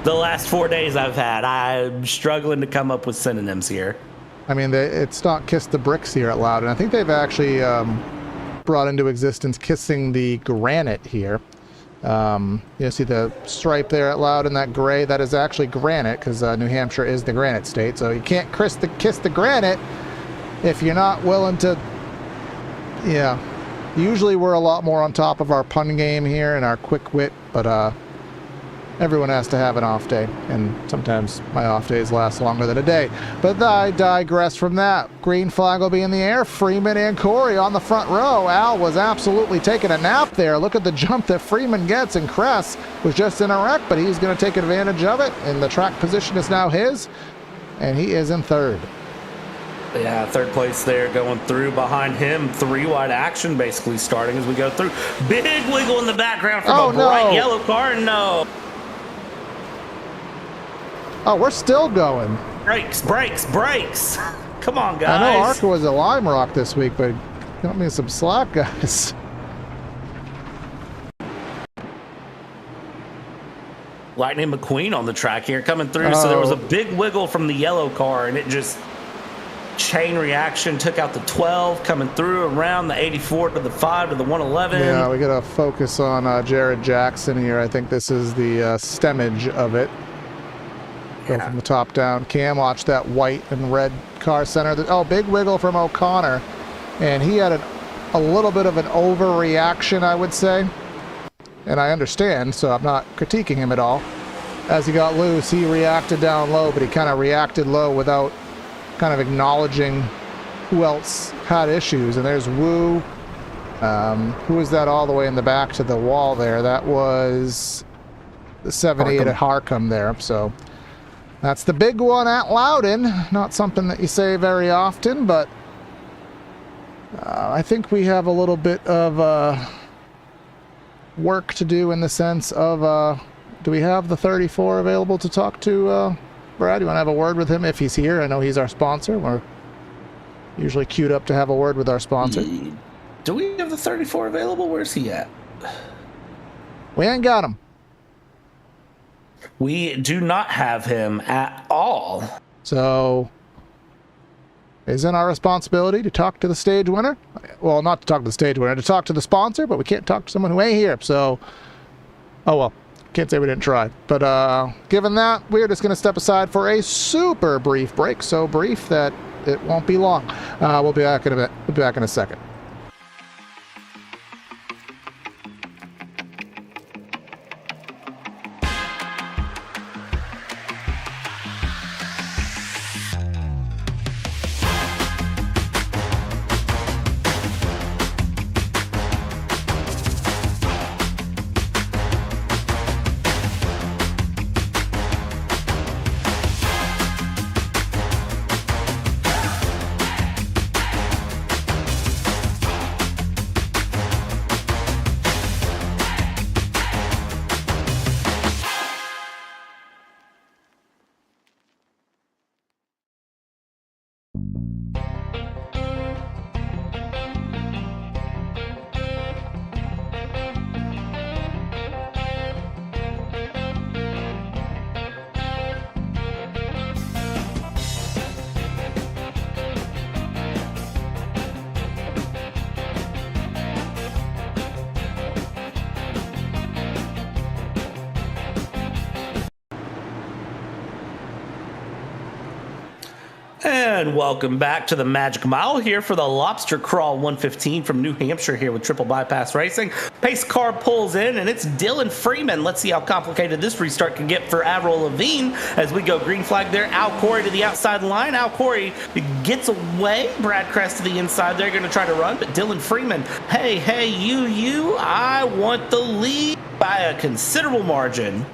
the last 4 days I've had. I'm struggling to come up with synonyms here. I mean, it's not Kiss the Bricks here at Loudon. I think they've actually brought into existence Kissing the Granite here. You see the stripe there at Loudon, that gray, that is actually granite, because New Hampshire is the granite state. So you can't kiss the granite if you're not willing to, yeah. Usually we're a lot more on top of our pun game here and our quick wit, but everyone has to have an off day, and sometimes my off days last longer than a day. But I digress from that. Green flag will be in the air. Freeman and Corey on the front row. Al was absolutely taking a nap there. Look at the jump that Freeman gets, and Kress was just in a wreck, but he's going to take advantage of it, and the track position is now his, and he is in 3rd. Yeah, 3rd place there going through. Behind him, 3 wide action basically starting as we go through. Big wiggle in the background from a bright yellow car. No. Oh, we're still going. Brakes, brakes, brakes. Come on, guys. I know Arca was a Lime Rock this week, but got me some slack, guys. Lightning McQueen on the track here coming through. So there was a big wiggle from the yellow car, and it just chain reaction took out the 12 coming through around the 84 to the 5 to the 111. Yeah, we got to focus on Jared Jackson here. I think this is the stemmage of it. Go from the top down. Cam, watch that white and red car center. Oh, big wiggle from O'Connor. And he had a little bit of an overreaction, I would say. And I understand, so I'm not critiquing him at all. As he got loose, he reacted down low, but he kind of reacted low without kind of acknowledging who else had issues. And there's Wu. Who was that all the way in the back to the wall there? That was the 78 at Harcum there. So that's the big one at Loudon. Not something that you say very often, but I think we have a little bit of work to do in the sense of, do we have the 34 available to talk to, Brad? You want to have a word with him if he's here? I know he's our sponsor. We're usually queued up to have a word with our sponsor. Do we have the 34 available? Where's he at? We ain't got him. We do not have him at all. So, isn't our responsibility to talk to the stage winner? Well, not to talk to the stage winner, to talk to the sponsor, but we can't talk to someone who ain't here. So, oh well, can't say we didn't try. But given that, we're just going to step aside for a super brief break. So brief that it won't be long. We'll be back in a bit. We'll be back in a second. And welcome back to the Magic Mile here for the Lobster Crawl 115 from New Hampshire here with Triple Bypass Racing. Pace car pulls in, and it's Dylan Freeman. Let's see how complicated this restart can get for Avril Lavigne as we go green flag there. Al Corey to the outside line. Al Corey gets away. Brad Crest to the inside. They're going to try to run, but Dylan Freeman, hey, you, I want the lead by a considerable margin.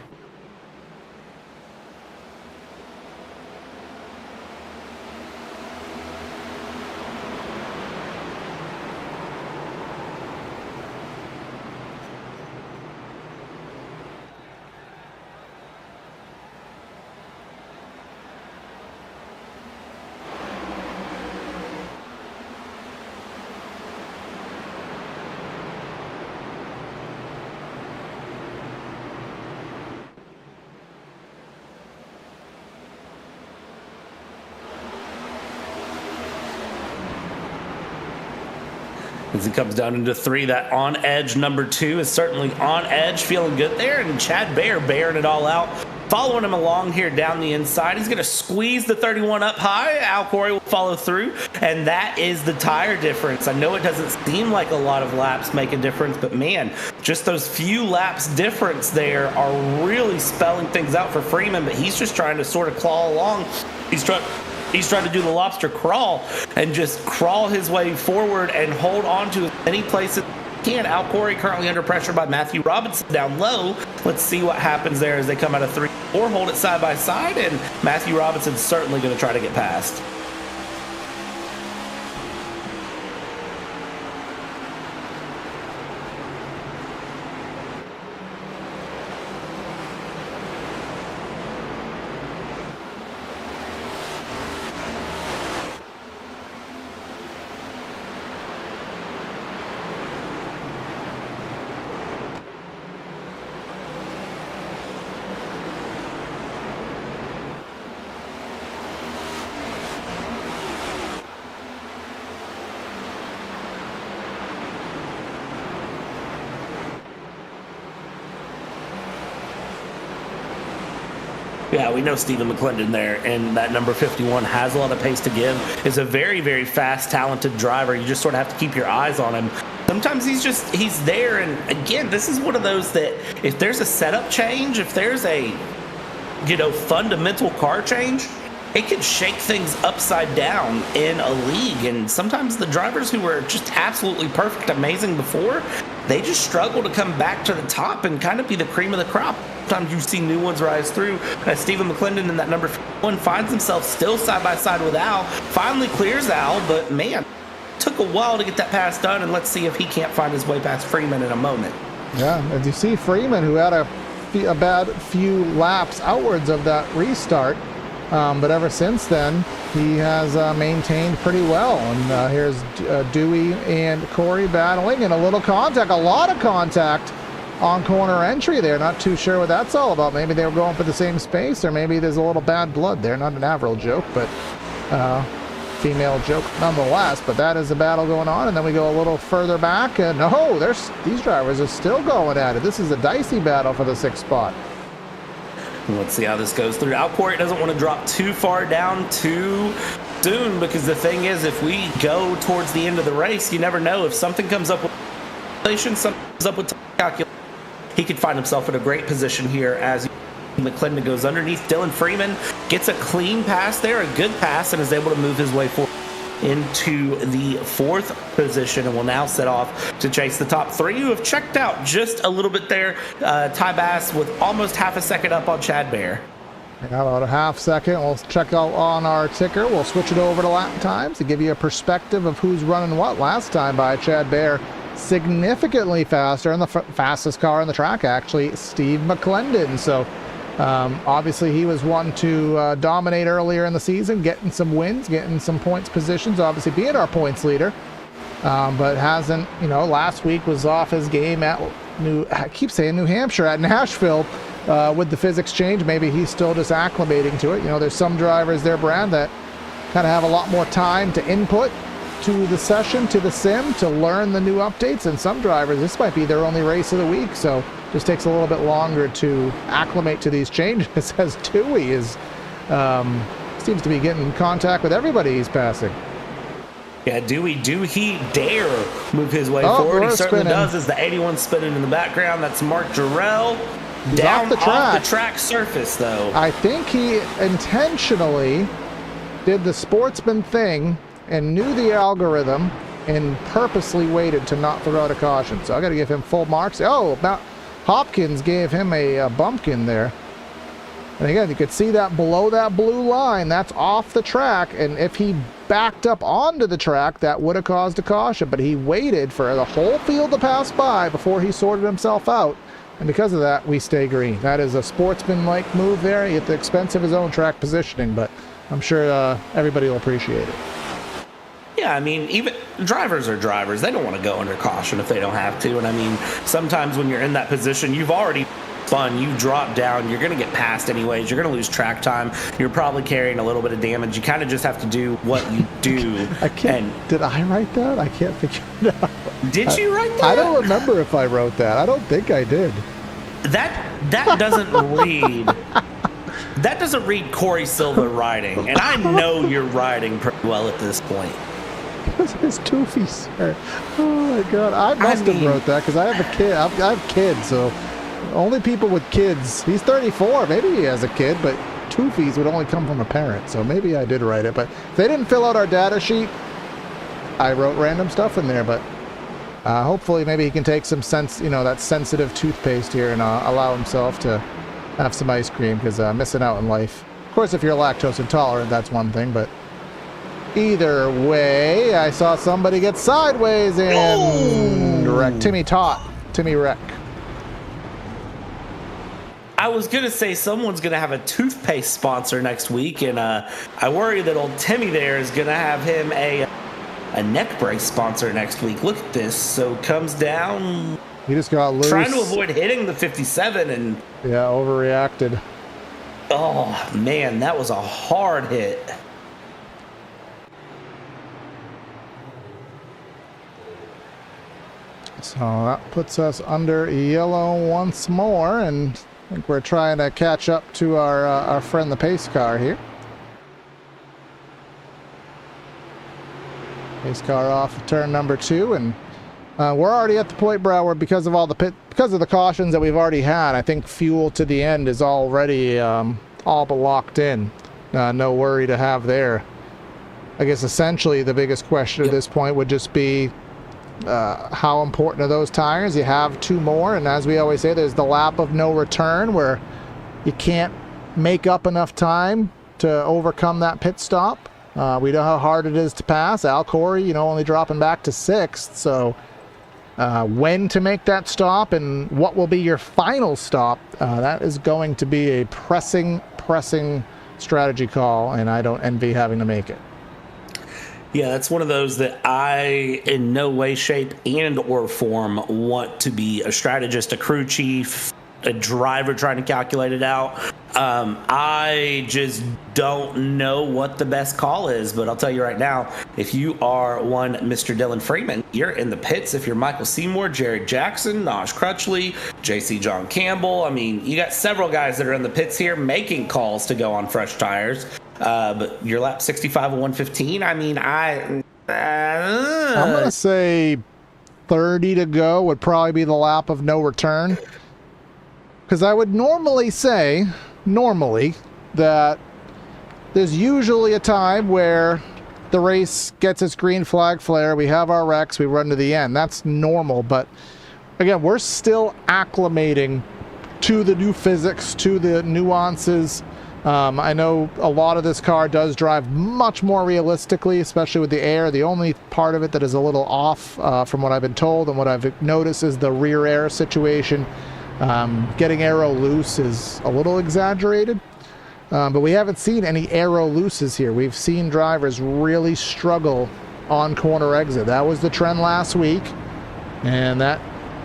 As he comes down into 3, that on edge number 2 is certainly on edge, feeling good there. And Chad Baer bearing it all out, following him along here down the inside. He's going to squeeze the 31 up high. Al Corey will follow through, and that is the tire difference. I know it doesn't seem like a lot of laps make a difference, but man, just those few laps difference there are really spelling things out for Freeman, but he's just trying to sort of claw along. He's trying to do the lobster crawl and just crawl his way forward and hold on to as many places as he can. Al Corey currently under pressure by Matthew Robinson down low. Let's see what happens there as they come out of 3 or hold it side by side, and Matthew Robinson's certainly going to try to get past. Yeah, we know Stephen McClendon there, and that number 51 has a lot of pace to give. Is a very, very fast, talented driver. You just sort of have to keep your eyes on him. Sometimes he's there, and again, this is one of those that if there's a setup change, if there's a fundamental car change, it could shake things upside down in a league. And sometimes the drivers who were just absolutely perfect, amazing before, they just struggle to come back to the top and kind of be the cream of the crop. Sometimes you see new ones rise through. Stephen McClendon in that number 1 finds himself still side by side with Al, finally clears Al, but man, took a while to get that pass done, and let's see if he can't find his way past Freeman in a moment. Yeah, as you see Freeman, who had a bad few laps outwards of that restart, but ever since then, he has maintained pretty well. And here's Dewey and Corey battling, and a lot of contact on corner entry there. Not too sure what that's all about. Maybe they were going for the same space, or maybe there's a little bad blood there. Not an Avril joke, but female joke nonetheless. But that is the battle going on. And then we go a little further back, and these drivers are still going at it. This is a dicey battle for the 6th spot. Let's see how this goes through. Alcourt doesn't want to drop too far down too soon, because the thing is, if we go towards the end of the race, you never know. If something comes up with calculation, something comes up with calculation, he could find himself in a great position here as McClendon goes underneath. Dylan Freeman gets a clean pass there, a good pass, and is able to move his way forward into the 4th position, and will now set off to chase the top 3 who have checked out just a little bit there. Ty Bass with almost half a second up on Chad Bear. About a half second. We'll check out on our ticker. We'll switch it over to lap times to give you a perspective of who's running what. Last time by Chad Bear, significantly faster, and the fastest car on the track, actually, Steve McClendon. So obviously he was one to dominate earlier in the season, getting some wins, getting some points positions, obviously being our points leader, but hasn't, last week was off his game at New Hampshire, at Nashville, with the physics change. Maybe he's still just acclimating to it. There's some drivers there, Brad, that kind of have a lot more time to input to the session, to the sim, to learn the new updates, and some drivers, this might be their only race of the week, so just takes a little bit longer to acclimate to these changes, as Dewey seems to be getting in contact with everybody he's passing. Yeah, Dewey, do he dare move his way forward? He certainly does, as the 81 spinning in the background. That's Mark Jarrell. Down off the track surface, though. I think he intentionally did the sportsman thing and knew the algorithm and purposely waited to not throw out a caution. So I got to give him full marks. Hopkins gave him a bumpkin there. And again, you could see that below that blue line, that's off the track. And if he backed up onto the track, that would have caused a caution. But he waited for the whole field to pass by before he sorted himself out. And because of that, we stay green. That is a sportsman-like move there at the expense of his own track positioning. But I'm sure everybody will appreciate it. Yeah, I mean, even drivers are drivers. They don't want to go under caution if they don't have to. And I mean, sometimes when you're in that position, you've already spun, you drop down, you're going to get passed anyways. You're going to lose track time. You're probably carrying a little bit of damage. You kind of just have to do what you do. Did I write that? I can't figure it out. Did you write that? I don't remember if I wrote that. I don't think I did. That doesn't read. That doesn't read Corey Silva riding, and I know you're riding pretty well at this point. His toofy, sir. Oh my God! I must have wrote that because I have a kid. I have kids, so only people with kids. He's 34. Maybe he has a kid, but toofies would only come from a parent. So maybe I did write it. But if they didn't fill out our data sheet, I wrote random stuff in there. But hopefully, maybe he can take some that sensitive toothpaste here and allow himself to have some ice cream, because missing out in life. Of course, if you're lactose intolerant, that's one thing. But either way, I saw somebody get sideways and wreck. Timmy wreck. I was going to say someone's going to have a toothpaste sponsor next week, and I worry that old Timmy there is going to have him a neck brace sponsor next week. Look at this. So comes down. He just got loose. Trying to avoid hitting the 57 and... Yeah, overreacted. Oh, man, that was a hard hit. So that puts us under yellow once more, and I think we're trying to catch up to our friend the pace car here. Pace car off turn number 2, and we're already at the point, Brad, where because of the cautions that we've already had, I think fuel to the end is already all but locked in. No worry to have there. I guess essentially the biggest question at this point would just be how important are those tires? You have 2 more, and as we always say, there's the lap of no return where you can't make up enough time to overcome that pit stop. We know how hard it is to pass. Al Corey, only dropping back to 6th, so when to make that stop and what will be your final stop, that is going to be a pressing strategy call, and I don't envy having to make it. Yeah, that's one of those that I, in no way, shape, and or form, want to be a strategist, a crew chief, a driver trying to calculate it out. I just don't know what the best call is, but I'll tell you right now, if you are one Mr. Dylan Freeman, you're in the pits. If you're Michael Seymour, Jared Jackson, Naj Crutchley, JC John Campbell, I mean, you got several guys that are in the pits here making calls to go on fresh tires. But your lap 65 of 115, I mean, I'm going to say 30 to go would probably be the lap of no return. Because I would normally say, that there's usually a time where the race gets its green flag flare, we have our wrecks, we run to the end. That's normal, but again, we're still acclimating to the new physics, to the nuances. I know a lot of this car does drive much more realistically, especially with the air. The only part of it that is a little off from what I've been told and what I've noticed is the rear air situation. Getting aero loose is a little exaggerated, but we haven't seen any aero looses here. We've seen drivers really struggle on corner exit. That was the trend last week, and that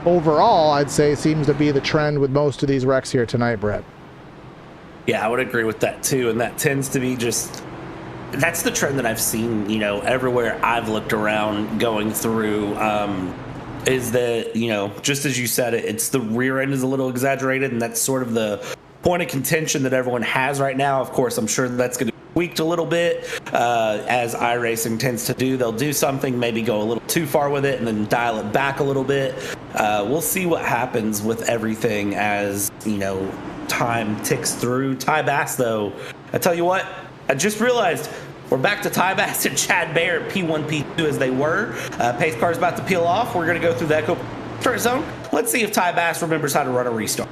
overall, I'd say, seems to be the trend with most of these wrecks here tonight, Brett. Yeah, I would agree with that too, and that tends to be that's the trend that I've seen, everywhere I've looked around going through. Is that, just as you said, it's the rear end is a little exaggerated, and that's sort of the point of contention that everyone has right now. Of course, I'm sure that's going to be tweaked a little bit, as iRacing tends to do. They'll do something, maybe go a little too far with it, and then dial it back a little bit. We'll see what happens with everything as, time ticks through. Ty Bass, though, I tell you what, I just realized we're back to Ty Bass and Chad Bayer at P1, P2 as they were. Pace car's about to peel off. We're going to go through the Echo start zone. Let's see if Ty Bass remembers how to run a restart.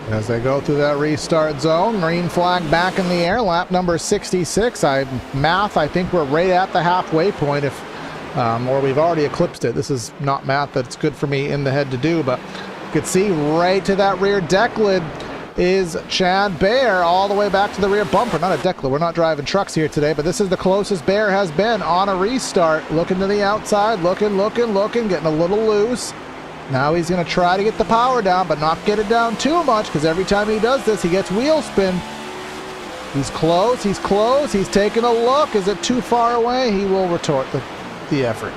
As they go through that restart zone, green flag back in the air, lap number 66. I think we're right at the halfway point, or we've already eclipsed it. This is not math that's good for me in the head to do, but you can see right to that rear deck lid is Chad Bayer all the way back to the rear bumper. Not a deck lid. We're not driving trucks here today, but this is the closest Bayer has been on a restart. Looking to the outside, looking, getting a little loose. Now he's going to try to get the power down, but not get it down too much, because every time he does this, he gets wheel spin. He's close, he's taking a look. Is it too far away? He will retort the effort.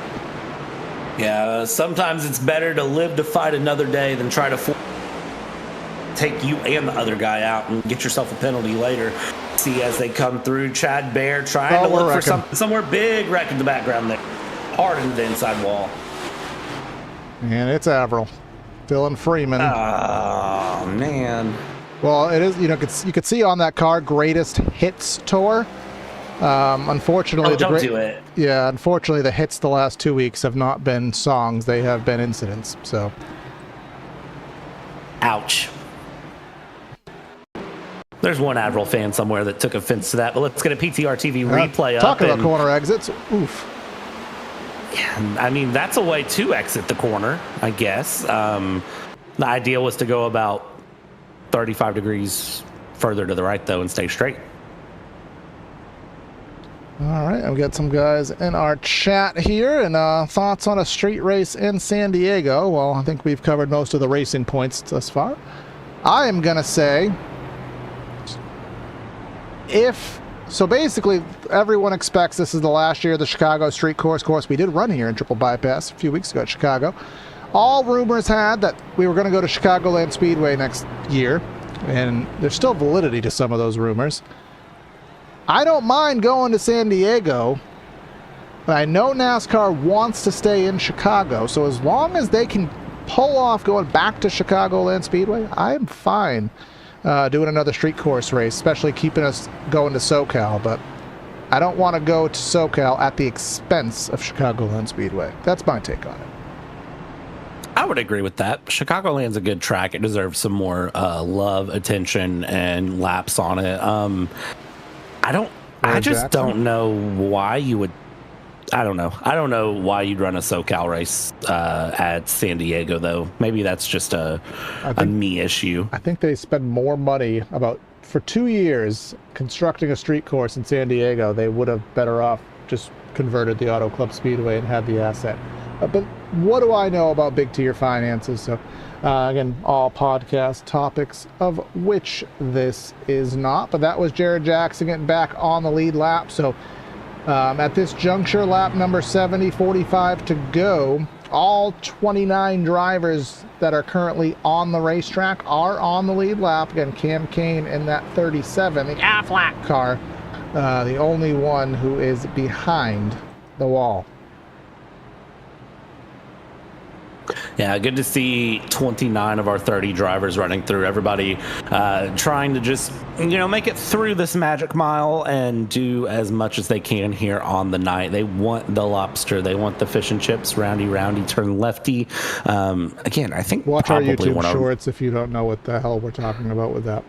Yeah, sometimes it's better to live to fight another day than try to take you and the other guy out and get yourself a penalty later. See as they come through, Chad Bayer trying to look for somewhere big wreck in the background there. Hard into the inside wall. And it's Averill. Dylan Freeman. Oh, man. Well, it is, you could see on that car, greatest hits tour. Unfortunately, don't do it. Yeah, unfortunately, the hits the last 2 weeks have not been songs. They have been incidents, so. Ouch. There's one Admiral fan somewhere that took offense to that, but let's get a PTR TV replay up. Talking about corner exits, oof. Yeah, I mean, that's a way to exit the corner, I guess. The idea was to go about 35 degrees further to the right, though, and stay straight. All right, I've got some guys in our chat here, and thoughts on a street race in San Diego. Well, I think we've covered most of the racing points thus far. I am going to say, so basically, everyone expects this is the last year of the Chicago Street Course. Of course, we did run here in Triple Bypass a few weeks ago at Chicago. all rumors had that we were going to go to Chicagoland Speedway next year, and there's still validity to some of those rumors. I don't mind going to San Diego, but I know NASCAR wants to stay in Chicago, so as long as they can pull off going back to Chicagoland Speedway, I'm fine doing another street course race, especially keeping us going to SoCal, but I don't want to go to SoCal at the expense of Chicagoland Speedway. That's my take on it. I would agree with that. Chicagoland's a good track. It deserves some more love, attention, and laps on it. I just don't know why you would. I don't know why you'd run a SoCal race at San Diego, though. Maybe that's just a me issue. I think they spend more money for 2 years constructing a street course in San Diego. They would have better off just converted the Auto Club Speedway and had the asset. But what do I know about big tier finances? So again, all podcast topics, of which this is not. But that was Jared Jackson getting back on the lead lap. So at this juncture, lap number 70, 45 to go. All 29 drivers that are currently on the racetrack are on the lead lap. Again, Cam Kane in that 37, the Aflac car, the only one who is behind the wall. Yeah, good to see 29 of our 30 drivers running through. Everybody trying to just, make it through this magic mile and do as much as they can here on the night. They want the lobster. They want the fish and chips. Roundy, turn lefty. Again, I think watch our YouTube shorts if you don't know what the hell we're talking about with that.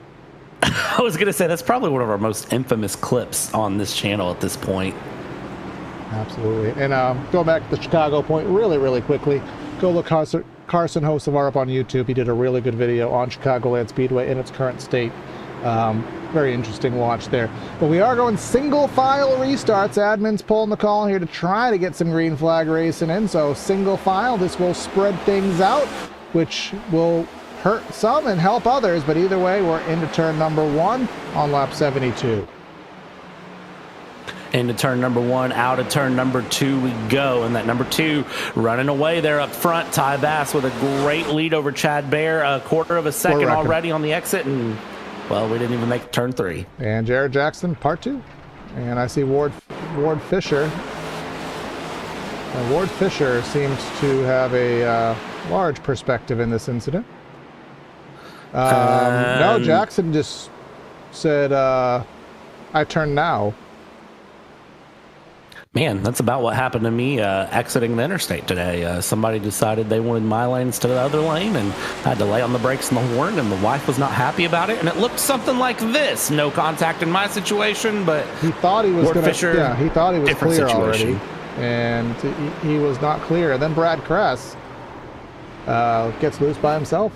I was going to say, that's probably one of our most infamous clips on this channel at this point. Absolutely. And going back to the Chicago point really, really quickly. Go look Carson Hocevar up on YouTube. He did a really good video on Chicagoland Speedway in its current state. Very interesting watch there. But we are going single file restarts. Admin's pulling the call here to try to get some green flag racing in. So single file, this will spread things out, which will hurt some and help others. But either way, we're into turn number 1 on lap 72. Into turn number 1, out of turn number 2 we go. And that number 2 running away there up front. Ty Bass with a great lead over Chad Bear. A quarter of a second already on the exit. And, well, we didn't even make turn 3. And Jared Jackson, part 2. And I see Ward Fisher. Ward Fisher seems to have a large perspective in this incident. No, Jackson just said, I turn now. Man, that's about what happened to me exiting the interstate today. Somebody decided they wanted my lane instead of the other lane, and I had to lay on the brakes and the horn, and the wife was not happy about it, and it looked something like this. No contact in my situation, but he thought he was going to. Yeah, he thought he was clear situation. Already, and he was not clear. And then Brad Kress gets loose by himself.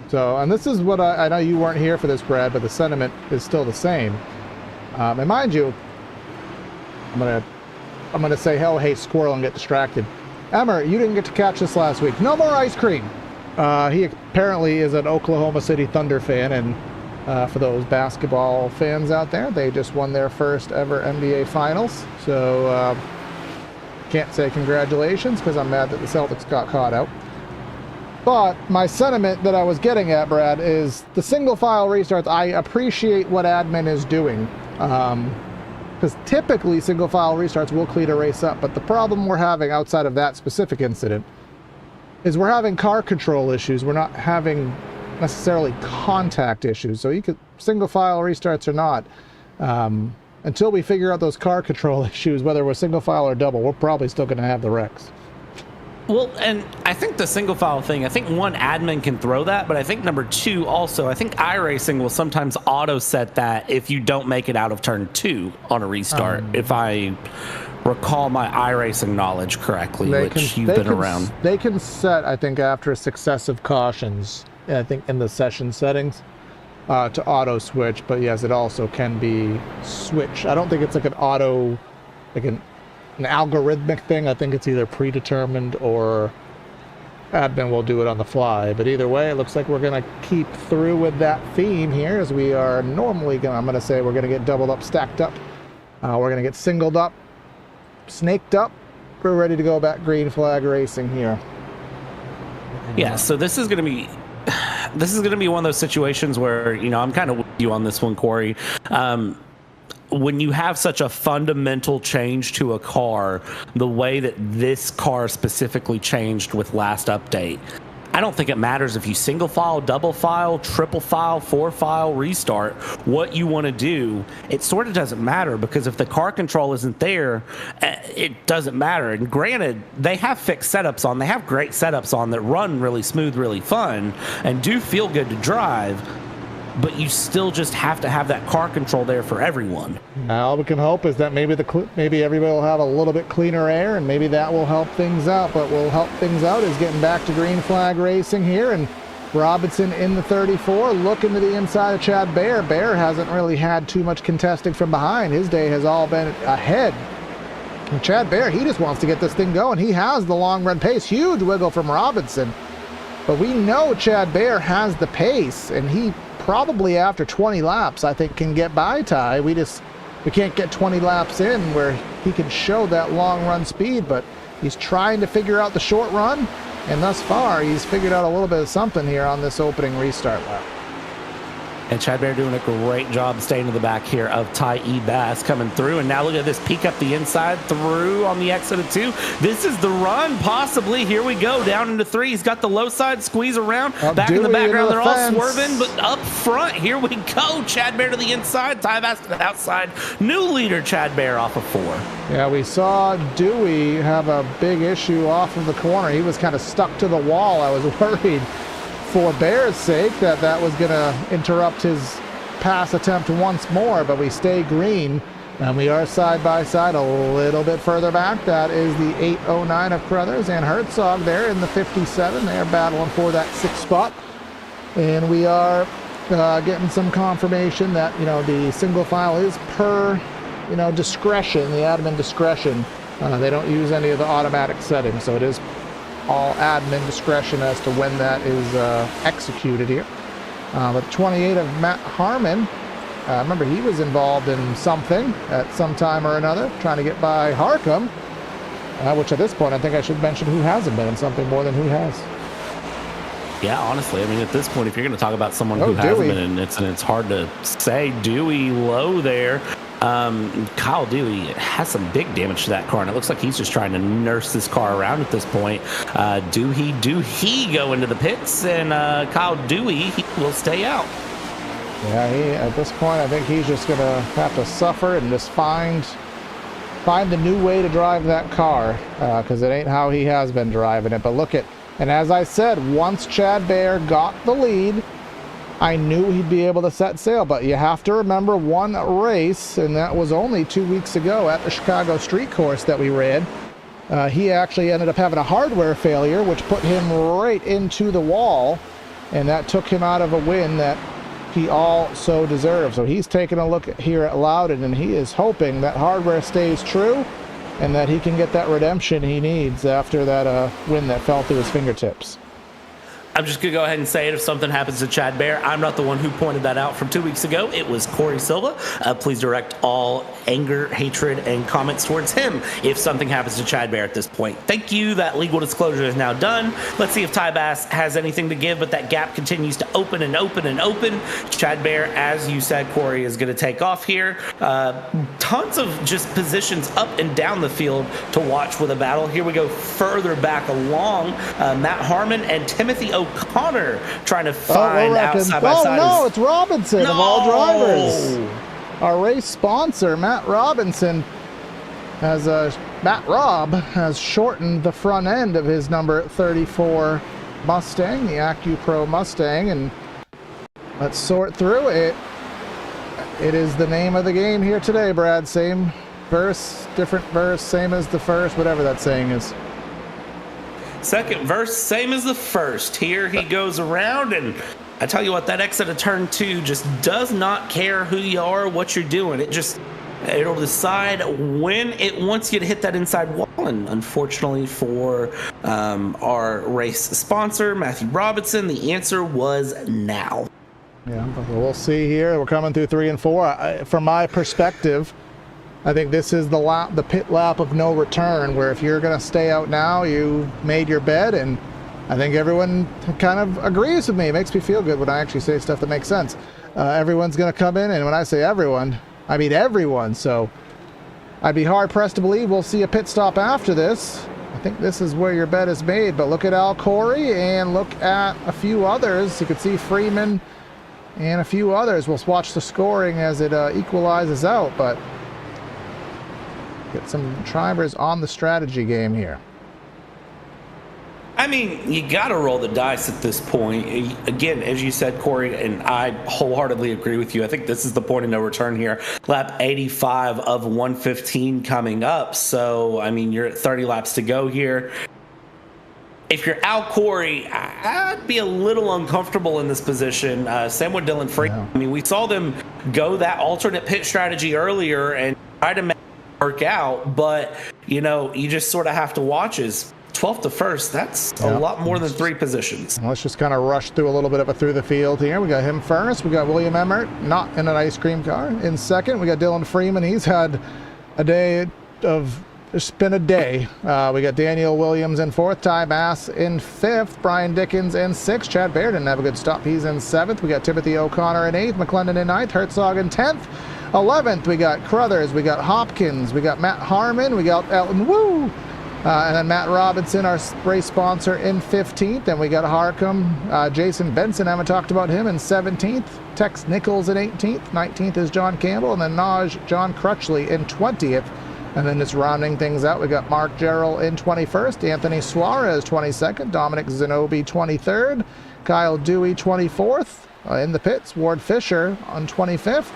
So, and this is what I know you weren't here for this, Brad, but the sentiment is still the same. And mind you, I'm gonna say, hell, hey, squirrel, and get distracted. Emmer, you didn't get to catch this last week. No more ice cream. He apparently is an Oklahoma City Thunder fan, and for those basketball fans out there, they just won their first ever NBA Finals. So can't say congratulations because I'm mad that the Celtics got caught out. But my sentiment that I was getting at, Brad, is the single file restarts. I appreciate what admin is doing. Because typically single file restarts will clean a race up, but the problem we're having outside of that specific incident is we're having car control issues. We're not having necessarily contact issues. So you could single file restarts or not, until we figure out those car control issues, whether we're single file or double, we're probably still going to have the wrecks. Well, and I think the single file thing, I think one, admin can throw that, but I think number 2 also, I think iRacing will sometimes auto set that if you don't make it out of turn 2 on a restart, if I recall my iRacing knowledge correctly, which you've been around. They can set, I think, after successive cautions, I think in the session settings, to auto switch, but yes, it also can be switched. I don't think it's like an auto, like an algorithmic thing. I think it's either predetermined or admin will do it on the fly. But either way, it looks like we're going to keep through with that theme here, as we are normally going to, I'm going to say we're going to get doubled up, stacked up. We're going to get singled up, snaked up. We're ready to go back green flag racing here. Yeah, so this is going to be one of those situations where, I'm kind of with you on this one, Corey. When you have such a fundamental change to a car, the way that this car specifically changed with last update, I don't think it matters if you single file, double file, triple file, 4-file, restart, what you want to do. It sort of doesn't matter, because if the car control isn't there, it doesn't matter. And granted, they have fixed setups on. They have great setups on that run really smooth, really fun, and do feel good to drive. But you still just have to have that car control there for everyone. All we can hope is that maybe everybody will have a little bit cleaner air, and maybe that will help things out. But what will help things out is getting back to green flag racing here, and Robinson in the 34, looking to the inside of Chad Bear. Bear hasn't really had too much contesting from behind. His day has all been ahead. And Chad Bear, he just wants to get this thing going. He has the long run pace. Huge wiggle from Robinson. But we know Chad Bear has the pace, and he probably after 20 laps, I think, can get by Ty. We can't get 20 laps in where he can show that long run speed, but he's trying to figure out the short run, and thus far he's figured out a little bit of something here on this opening restart lap. And Chad Bear doing a great job staying to the back here of Ty E. Bass coming through. And now look at this peek up the inside through on the exit of 2. This is the run, possibly. Here we go, down into 3. He's got the low side squeeze around. Back in the background, they're all swerving. But up front, here we go. Chad Bear to the inside, Ty Bass to the outside. New leader, Chad Bear, off of 4. Yeah, we saw Dewey have a big issue off of the corner. He was kind of stuck to the wall. I was worried for Bear's sake that was going to interrupt his pass attempt once more, but we stay green, and we are side by side a little bit further back. That is the 809 of Crothers and Herzog there in the 57. They're battling for that 6th spot, and we are getting some confirmation that the single file is per discretion, the admin discretion. They don't use any of the automatic settings, so it is all admin discretion as to when that is executed here. But 28 of Matt Harmon, remember he was involved in something at some time or another, trying to get by Harcum, which at this point I think I should mention who hasn't been in something more than who has. Yeah, honestly, I mean, at this point, if you're going to talk about someone who hasn't been in it, and it's hard to say, Dewey low there. Kyle Dewey has some big damage to that car, and it looks like he's just trying to nurse this car around at this point. Do he go into the pits? And Kyle Dewey, he will stay out. Yeah, at this point, I think he's just going to have to suffer and just find a new way to drive that car, because it ain't how he has been driving it. But look at, and as I said, once Chad Bear got the lead, I knew he'd be able to set sail, but you have to remember one race, and that was only 2 weeks ago at the Chicago Street Course that we ran. He actually ended up having a hardware failure, which put him right into the wall, and that took him out of a win that he also deserves. So he's taking a look here at Loudon, and he is hoping that hardware stays true and that he can get that redemption he needs after that win that fell through his fingertips. I'm just going to go ahead and say it. If something happens to Chad Bear, I'm not the one who pointed that out from 2 weeks ago. It was Corey Silva. Please direct all anger, hatred, and comments towards him if something happens to Chad Bear at this point. Thank you. That legal disclosure is now done. Let's see if Ty Bass has anything to give, but that gap continues to open and open and open. Chad Bear, as you said, Corey, is going to take off here. Tons of just positions up and down the field to watch with a battle. Here we go further back along. Matt Harmon and Timothy O'Connor trying to find out side by side. Oh, no, it's Robinson of all drivers. Our race sponsor, Matt Robinson, Matt Robb has shortened the front end of his number 34 Mustang, the AccuPro Mustang, and let's sort through it. It is the name of the game here today, Brad. Same verse, different verse, same as the first, whatever that saying is. Second verse, same as the first. Here he goes around, and I tell you what, that exit of turn 2 just does not care who you are or what you're doing. It'll decide when it wants you to hit that inside wall. And unfortunately for our race sponsor, Matthew Robinson, the answer was now. Yeah, but we'll see here. We're coming through 3 and 4. From my perspective, I think this is the pit lap of no return, where if you're going to stay out now, you made your bed, and I think everyone kind of agrees with me. It makes me feel good when I actually say stuff that makes sense. Everyone's going to come in, and when I say everyone, I mean everyone. So I'd be hard-pressed to believe we'll see a pit stop after this. I think this is where your bet is made, but look at Al Corey and look at a few others. You can see Freeman and a few others. We'll watch the scoring as it equalizes out, but get some drivers on the strategy game here. I mean, you got to roll the dice at this point. Again, as you said, Corey, and I wholeheartedly agree with you. I think this is the point of no return here. Lap 85 of 115 coming up. So, I mean, you're at 30 laps to go here. If you're Al Corey, I'd be a little uncomfortable in this position. Same with Dylan Freeman. I mean, we saw them go that alternate pit strategy earlier and try to make it work out. But, you know, you just sort of have to watch as 12th to 1st, that's a lot more than 3 positions. Let's just kind of rush through a little bit of a through the field here. We got him first. We got William Emmert, not in an ice cream car. In second, we got Dylan Freeman. He's had a day of, it's been a day. We got Daniel Williams in 4th, Ty Bass in 5th, Brian Dickens in 6th, Chad Baird didn't have a good stop. He's in 7th. We got Timothy O'Connor in 8th, McClendon in 9th, Herzog in 10th. 11th, we got Crothers, we got Hopkins, we got Matt Harmon, we got Elton Woo. And then Matt Robinson, our race sponsor, in 15th. And we got Harcum, Jason Benson, I haven't talked about him, in 17th. Tex Nichols in 18th. 19th is John Campbell. And then Naj John Crutchley in 20th. And then just rounding things out, we got Mark Gerald in 21st. Anthony Suarez, 22nd. Dominic Zanobi, 23rd. Kyle Dewey, 24th. In the pits, Ward Fisher on 25th.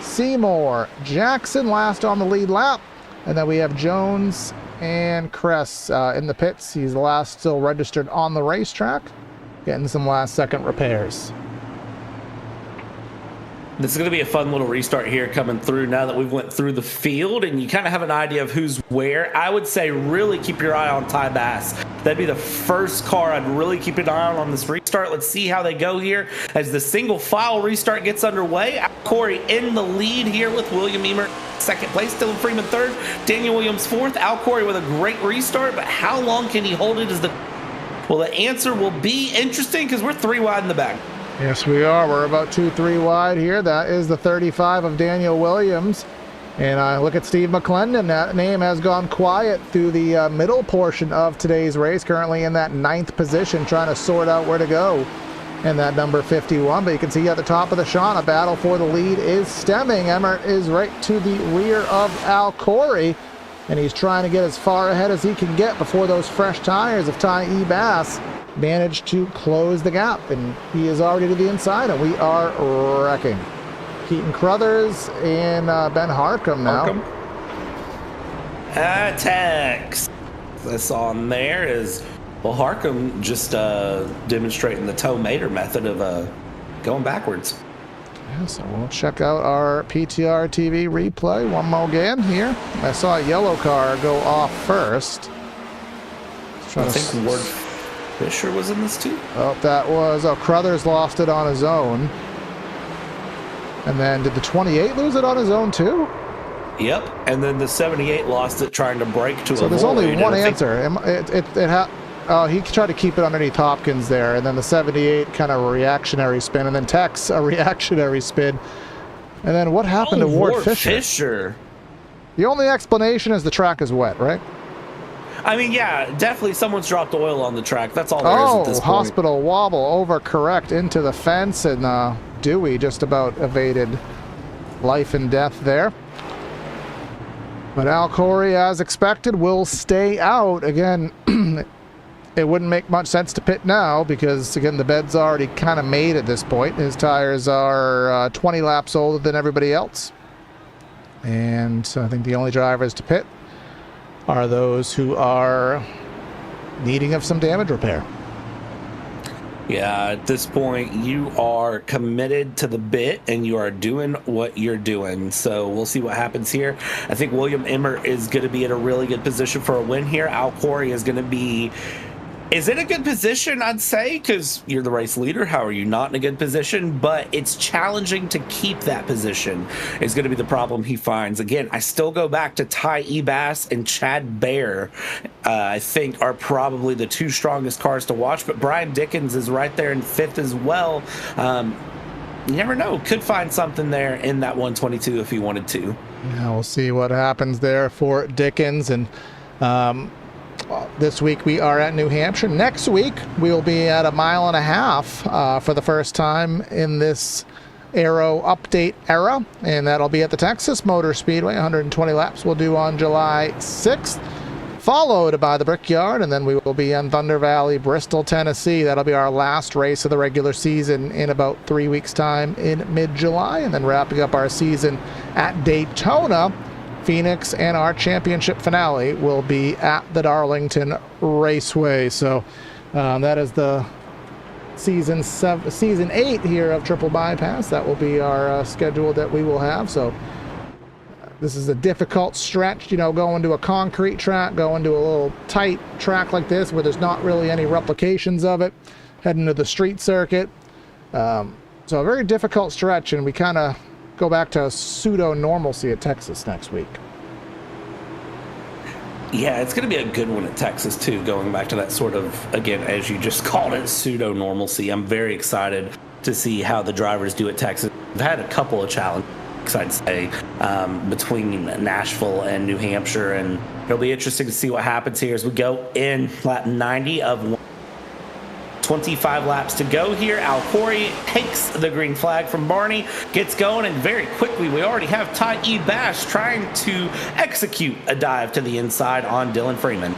Seymour Jackson last on the lead lap. And then we have Jones and Kress in the pits. He's the last still registered on the racetrack, getting some last second repairs. This is going to be a fun little restart here coming through now that we've went through the field and you kind of have an idea of who's where. I would say really keep your eye on Ty Bass. That'd be the first car I'd really keep an eye on this restart. Let's see how they go here as the single file restart gets underway. Corey in the lead here with William Emer 2nd place, Dylan Freeman 3rd, Daniel Williams 4th. Al Corey with a great restart, but how long can he hold it as the... Well, the answer will be interesting because we're 3 wide in the back. Yes, we are. We're about 2-3 wide here. That is the 35 of Daniel Williams. And I look at Steve McClendon. That name has gone quiet through the middle portion of today's race. Currently in that 9th position, trying to sort out where to go in that number 51. But you can see at the top of the shot, a battle for the lead is stemming. Emmert is right to the rear of Al Corey. And he's trying to get as far ahead as he can get before those fresh tires of Ty E. Bass managed to close the gap, and he is already to the inside, and we are wrecking. Keaton Crothers and Ben Harcum now. Tex. This on there is, well, Harcum just demonstrating the toe mater method of going backwards. Yeah, so we'll check out our PTR TV replay one more again here. I saw a yellow car go off first. I think Ward Fisher was in this too. Oh, that was, Crothers lost it on his own. And then did the 28 lose it on his own too? Yep, and then the 78 lost it trying to break to so avoid. there's only one answer. He tried to keep it underneath Hopkins there, and then the 78 kind of a reactionary spin, and then Tex a reactionary spin. And then what happened to Ward Fisher? The only explanation is the track is wet, right? I mean, yeah, definitely someone's dropped oil on the track. That's all there is at this point. Hospital wobble, overcorrect into the fence, and Dewey just about evaded life and death there. But Al Corey, as expected, will stay out. Again, it wouldn't make much sense to pit now because, again, the bed's already kind of made at this point. His tires are 20 laps older than everybody else. And I think the only drivers to pit are those who are needing of some damage repair. Yeah, at this point, you are committed to the bit and you are doing what you're doing. So we'll see what happens here. I think William Emmer is going to be in a really good position for a win here. Al Corey is going to be is in a good position, I'd say, because you're the race leader. How are you not in a good position? But it's challenging to keep that position is going to be the problem he finds. Again, I still go back to Ty Ebass and Chad Bear. I think are probably the two strongest cars to watch, but Brian Dickens is right there in fifth as well. You never know. Could find something there in that 122 if he wanted to. Yeah, we'll see what happens there for Dickens. And this week we are at New Hampshire. Next week we'll be at 1.5 miles for the first time in this Aero update era, and that'll be at the Texas Motor Speedway. 120 laps we'll do on July 6th. Followed by the Brickyard, and then we will be in Thunder Valley, Bristol, Tennessee. That'll be our last race of the regular season in about 3 weeks' time in mid-July, and then wrapping up our season at Daytona, Phoenix, and our championship finale will be at the Darlington Raceway. So that is the season 8 here of Triple Bypass. That will be our schedule that we will have. So this is a difficult stretch, you know, going to a concrete track, going to a little tight track like this where there's not really any replications of it, heading to the street circuit. So a very difficult stretch, and we kind of go back to pseudo-normalcy at Texas next week. Yeah, it's going to be a good one at Texas, too, going back to that sort of, again, as you just called it, pseudo-normalcy. I'm very excited to see how the drivers do at Texas. I've had a couple of challenges, I'd say, between Nashville and New Hampshire, and it'll be interesting to see what happens here as we go in lap 90 of 25 laps to go here. Al Corey takes the green flag from Barney, gets going, and very quickly we already have Ty E. Bash trying to execute a dive to the inside on Dylan Freeman.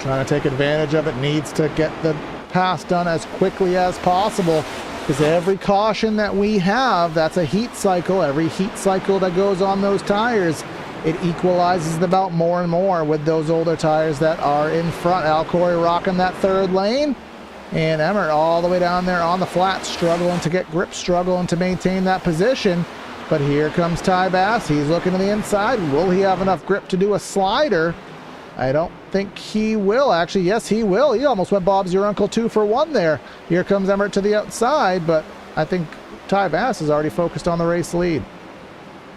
Trying to take advantage of it, needs to get the pass done as quickly as possible. Because every caution that we have, that's a heat cycle. Every heat cycle that goes on those tires, it equalizes the belt more and more with those older tires that are in front. Al Corey rocking that third lane, and Emmert all the way down there on the flat, struggling to get grip, struggling to maintain that position. But here comes Ty Bass. He's looking to the inside. Will he have enough grip to do a slider? I don't think he will. Actually, yes, he will. He almost went Bob's your uncle 2 for 1 there. Here comes Emmert to the outside, but I think Ty Bass is already focused on the race lead.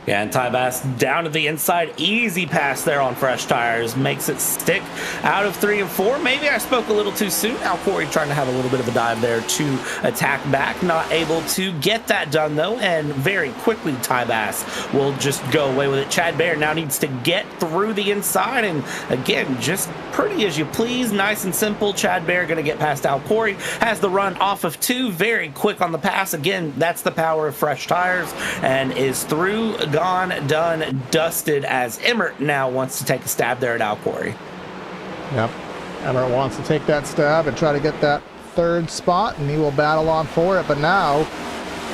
Yeah, and Ty Bass down to the inside. Easy pass there on fresh tires. Makes it stick out of 3 and 4. Maybe I spoke a little too soon. Al Corey trying to have a little bit of a dive there to attack back. Not able to get that done, though. And very quickly, Ty Bass will just go away with it. Chad Bear now needs to get through the inside. And again, just pretty as you please. Nice and simple. Chad Bear going to get past Al Corey. Has the run off of 2. Very quick on the pass. Again, that's the power of fresh tires. And is through, gone, done, dusted, as Emmert now wants to take a stab there at Al Corey. Yep. Emmert wants to take that stab and try to get that third spot, and he will battle on for it. But now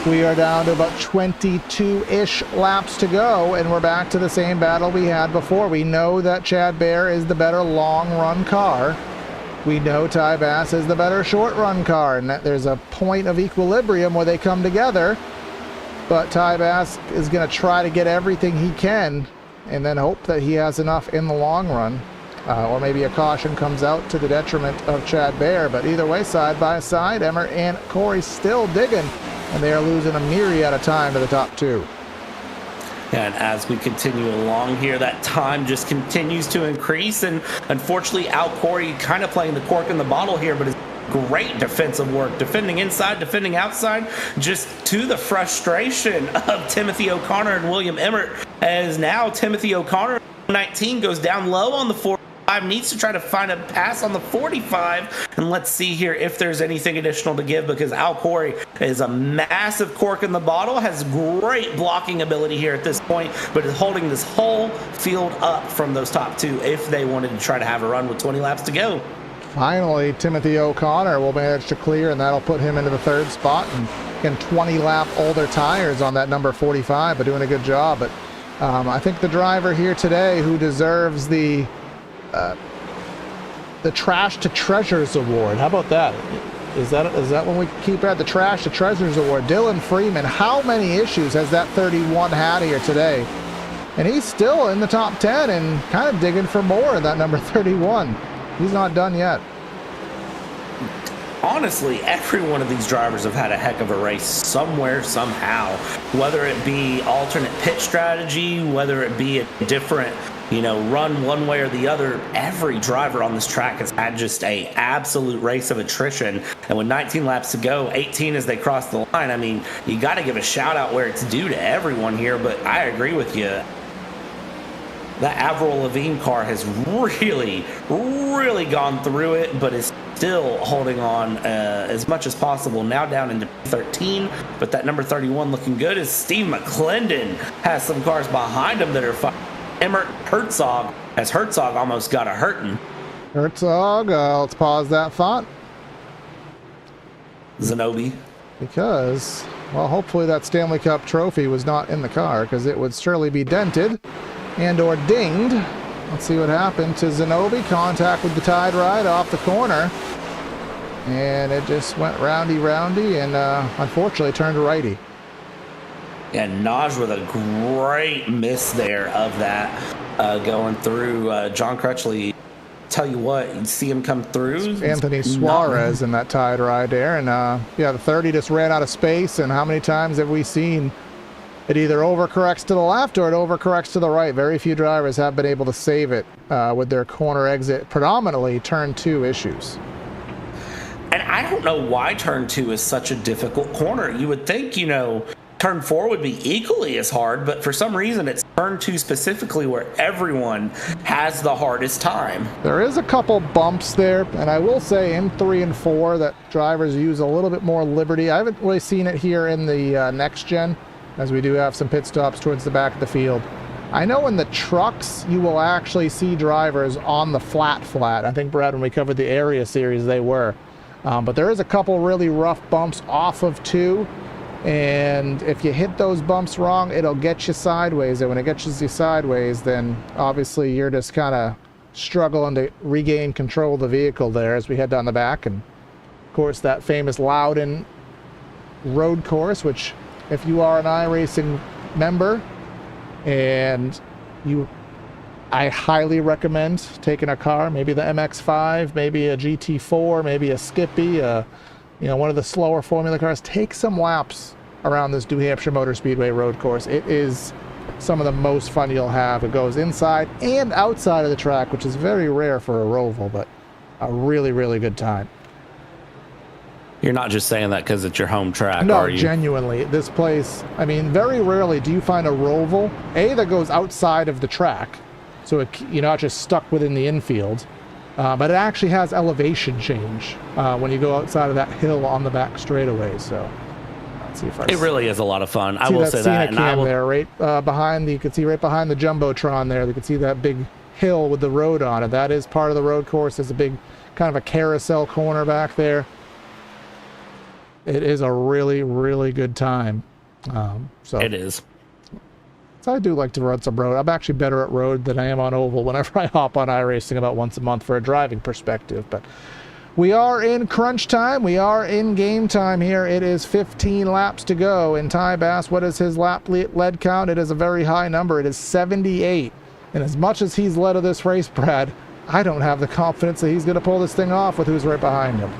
we are down to about 22-ish laps to go, and we're back to the same battle we had before. We know that Chad Bear is the better long-run car. We know Ty Bass is the better short-run car, and that there's a point of equilibrium where they come together. But Ty Bass is going to try to get everything he can and then hope that he has enough in the long run. Or maybe a caution comes out to the detriment of Chad Bear. But either way, side by side, Emmert and Corey still digging. And they are losing a myriad of time to the top 2. And as we continue along here, that time just continues to increase. And unfortunately, Al Corey kind of playing the cork in the bottle here, but great defensive work, defending inside, defending outside, just to the frustration of Timothy O'Connor and William Emmert, as now Timothy O'Connor, 19, goes down low on the 45, needs to try to find a pass on the 45, and let's see here if there's anything additional to give, because Al Corey is a massive cork in the bottle, has great blocking ability here at this point, but is holding this whole field up from those top 2 if they wanted to try to have a run with 20 laps to go. Finally, Timothy O'Connor will manage to clear, and that'll put him into the 3rd spot. And again, 20-lap older tires on that number 45, but doing a good job. But I think the driver here today who deserves the Trash to Treasures Award. How about that? Is that when we keep at the Trash to Treasures Award? Dylan Freeman, how many issues has that 31 had here today? And he's still in the top 10 and kind of digging for more in that number 31. He's not done yet. honestly, every one of these drivers have had a heck of a race somewhere, somehow. Whether it be alternate pit strategy, whether it be a different, run one way or the other, every driver on this track has had just a absolute race of attrition. And with 19 laps to go, 18 as they cross the line, I mean, you got to give a shout out where it's due to everyone here. But I agree with you. That Avril Lavigne car has really, really gone through it, but is still holding on as much as possible. Now down into 13, but that number 31 looking good as Steve McClendon has some cars behind him that are fighting. Emmert Herzog, as Herzog almost got a hurting. Herzog, let's pause that thought. Zanobi. Because, well, hopefully that Stanley Cup trophy was not in the car, because it would surely be dented and or dinged. Let's see what happened to Zanobi. Contact with the Tide Ride off the corner. And it just went roundy and unfortunately turned righty. And Naj with a great miss there of that going through. John Crutchley, tell you what, you see him come through. Anthony Suarez in that Tide Ride there. And yeah, the 30 just ran out of space. And how many times have we seen it either overcorrects to the left or it overcorrects to the right? Very few drivers have been able to save it with their corner exit, predominantly turn 2 issues. And I don't know why turn 2 is such a difficult corner. You would think, turn 4 would be equally as hard, but for some reason it's turn 2 specifically where everyone has the hardest time. There is a couple bumps there, and I will say in 3 and 4 that drivers use a little bit more liberty. I haven't really seen it here in the next gen, as we do have some pit stops towards the back of the field. I know in the trucks you will actually see drivers on the flat. I think, Brad, when we covered the area series, they were. But there is a couple really rough bumps off of 2. And if you hit those bumps wrong, it'll get you sideways. And when it gets you sideways, then obviously you're just kind of struggling to regain control of the vehicle there as we head down the back. And of course, that famous Loudon road course, which if you are an iRacing member and I highly recommend taking a car, maybe the MX-5, maybe a GT4, maybe a Skippy, one of the slower formula cars. Take some laps around this New Hampshire Motor Speedway road course. It is some of the most fun you'll have. It goes inside and outside of the track, which is very rare for a Roval, but a really, really good time. You're not just saying that because it's your home track, no, are you? Genuinely. This place, I mean, very rarely do you find a Roval, that goes outside of the track, so you're not just stuck within the infield. But it actually has elevation change when you go outside of that hill on the back straightaway. So let's see if it really is a lot of fun. I will say that. And I will there, right behind you can see right behind the jumbotron there. You can see that big hill with the road on it. That is part of the road course. There's a big kind of a carousel corner back there. It is a really, really good time. So it is. I do like to run some road. I'm actually better at road than I am on oval whenever I hop on iRacing about once a month for a driving perspective. But we are in crunch time. We are in game time here. It is 15 laps to go. And Ty Bass, what is his lap lead count? It is a very high number. It is 78. And as much as he's led of this race, Brad, I don't have the confidence that he's going to pull this thing off with who's right behind him.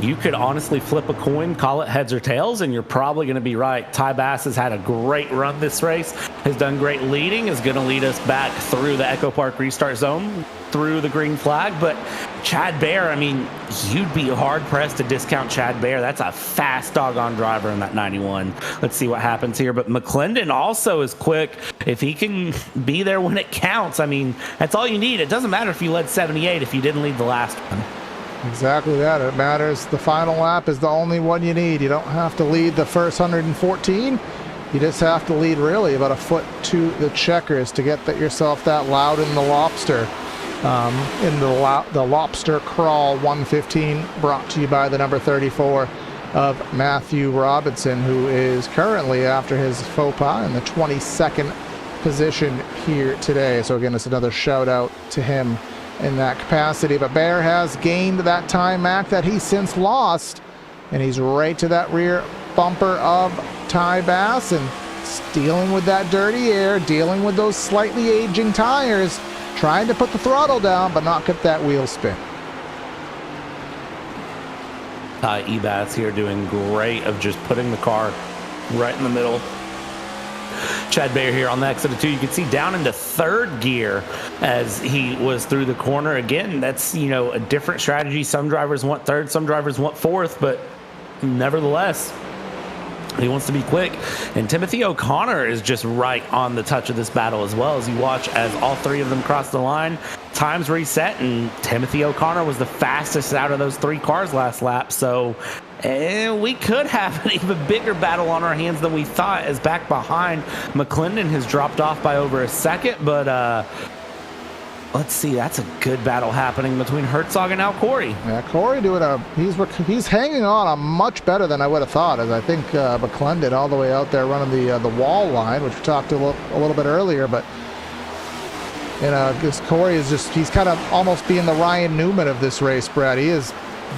You could honestly flip a coin, call it heads or tails, and you're probably going to be right. Ty Bass has had a great run this race, has done great leading, is going to lead us back through the Echo Park restart zone, through the green flag. But Chad Bear, I mean, you'd be hard-pressed to discount Chad Bear. That's a fast doggone driver in that 91. Let's see what happens here. But McClendon also is quick. If he can be there when it counts, I mean, that's all you need. It doesn't matter if you led 78 if you didn't lead the last one. Exactly that. It matters. The final lap is the only one you need. You don't have to lead the first 114. You just have to lead really about a foot to the checkers to get yourself that Loudon the Lobster in the Lobster Crawl 115, brought to you by the number 34 of Matthew Robinson, who is currently, after his faux pas, in the 22nd position here today. So again, it's another shout out to him in that capacity. But Bear has gained that time Mac that he since lost, and he's right to that rear bumper of Ty Bass and dealing with that dirty air, dealing with those slightly aging tires, trying to put the throttle down but not get that wheel spin. Ty Ebats here doing great of just putting the car right in the middle. Chad Bayer here on the exit of 2. You can see down into third gear as he was through the corner. Again, that's, a different strategy. Some drivers want third, some drivers want fourth, but nevertheless, he wants to be quick. And Timothy O'Connor is just right on the touch of this battle as well, as you watch as all three of them cross the line. Times reset, and Timothy O'Connor was the fastest out of those 3 cars last lap. So we could have an even bigger battle on our hands than we thought, as back behind, McClendon has dropped off by over a second. But let's see, that's a good battle happening between Herzog and now Corey. Yeah, Corey he's hanging on much better than I would have thought, as I think McClendon all the way out there running the wall line, which we talked a little bit earlier. But because Corey he's kind of almost being the Ryan Newman of this race, Brad. He is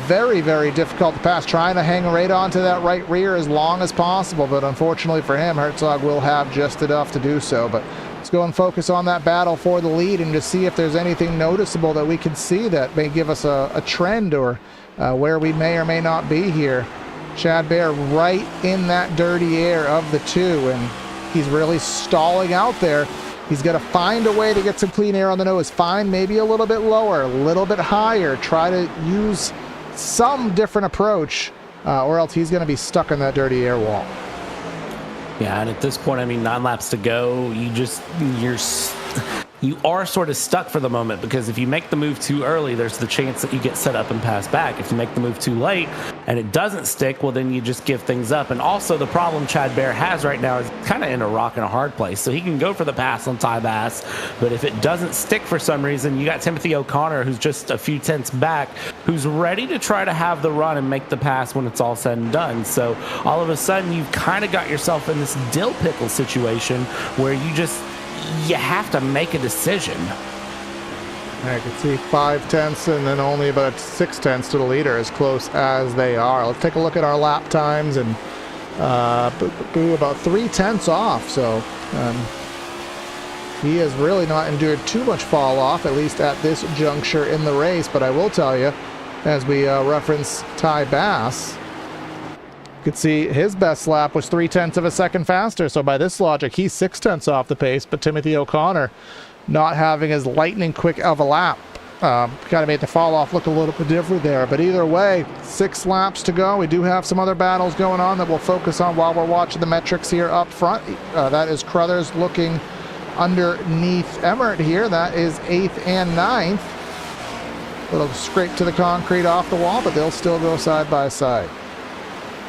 very, very difficult to pass, trying to hang right onto that right rear as long as possible. But unfortunately for him, Herzog will have just enough to do so. But let's go and focus on that battle for the lead and just see if there's anything noticeable that we can see that may give us a trend or where we may or may not be here. Chad Baer right in that dirty air of the 2, and he's really stalling out there. He's got to find a way to get some clean air on the nose. Find maybe a little bit lower, a little bit higher. Try to use some different approach, or else he's going to be stuck in that dirty air wall. Yeah, and at this point, 9 laps to go. You are sort of stuck for the moment, because if you make the move too early, there's the chance that you get set up and pass back. If you make the move too late and it doesn't stick, well, then you just give things up. And also the problem Chad Baer has right now is kind of in a rock and a hard place. So he can go for the pass on Ty Bass, but if it doesn't stick for some reason, you got Timothy O'Connor, who's just a few tenths back, who's ready to try to have the run and make the pass when it's all said and done. So all of a sudden, you've kind of got yourself in this dill pickle situation where you have to make a decision. I can see 5 tenths and then only about 6 tenths to the leader, as close as they are. Let's take a look at our lap times, and about 3 tenths off. So he has really not endured too much fall off, at least at this juncture in the race. But I will tell you, as we reference Ty Bass, you could see his best lap was 3 tenths of a second faster. So by this logic, he's 6 tenths off the pace. But Timothy O'Connor not having as lightning quick of a lap kind of made the fall off look a little bit different there. But either way, 6 laps to go. We do have some other battles going on that we'll focus on while we're watching the metrics here up front. That is Crothers looking underneath Emmert here. That is 8th and 9th. Little scrape to the concrete off the wall, but they'll still go side by side.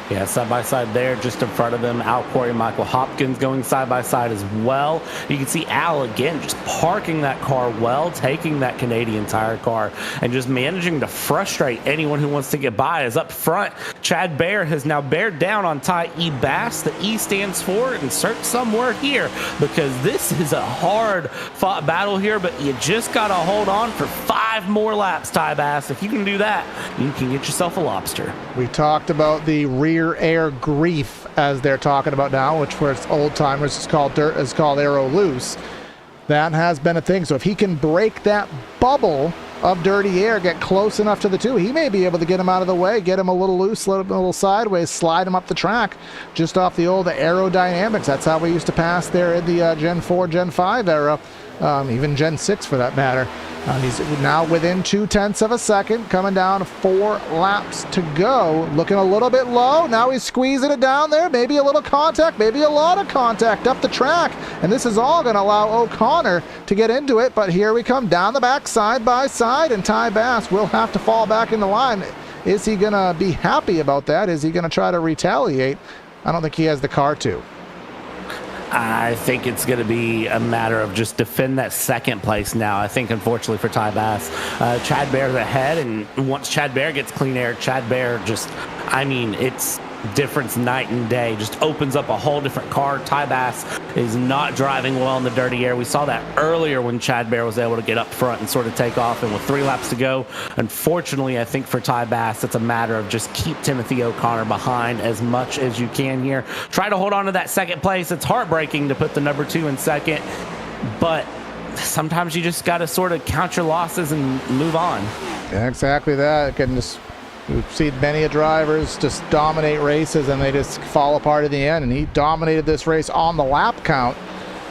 Yeah, side by side there, just in front of them. Al Corey and Michael Hopkins going side by side as well. You can see Al again just parking that car well, taking that Canadian Tire car, and just managing to frustrate anyone who wants to get by. As up front, Chad Baer has now bared down on Ty E. Bass. The E stands for insert somewhere here, because this is a hard fought battle here, but you just got to hold on for 5 more laps, Ty Bass. If you can do that, you can get yourself a lobster. We talked about the rear air grief, as they're talking about now, which for old timers is called aero loose. That has been a thing. So if he can break that bubble of dirty air, get close enough to the 2, he may be able to get him out of the way, get him a little loose, a little sideways, slide him up the track just off the old aerodynamics. That's how we used to pass there in the Gen 4, Gen 5 era, even Gen 6 for that matter. He's now within 2 tenths of a second, coming down 4 laps to go. Looking a little bit low. Now he's squeezing it down there. Maybe a little contact, maybe a lot of contact up the track. And this is all going to allow O'Connor to get into it. But here we come down the back side by side, and Ty Bass will have to fall back in the line. Is he going to be happy about that? Is he going to try to retaliate? I don't think he has the car to. I think it's going to be a matter of just defend that second place now. I think, unfortunately for Ty Bass, Chad Baer's ahead, and once Chad Baer gets clean air, Chad Baer it's difference night and day. Just opens up a whole different car. Ty Bass is not driving well in the dirty air. We saw that earlier when Chad Baer was able to get up front and sort of take off, and with 3 laps to go, unfortunately, I think for Ty Bass, it's a matter of just keep Timothy O'Connor behind as much as you can here. Try to hold on to that second place. It's heartbreaking to put the number 2 in second, but sometimes you just got to sort of count your losses and move on. Yeah, exactly that. Can just We've seen many drivers just dominate races and they just fall apart at the end, and he dominated this race on the lap count.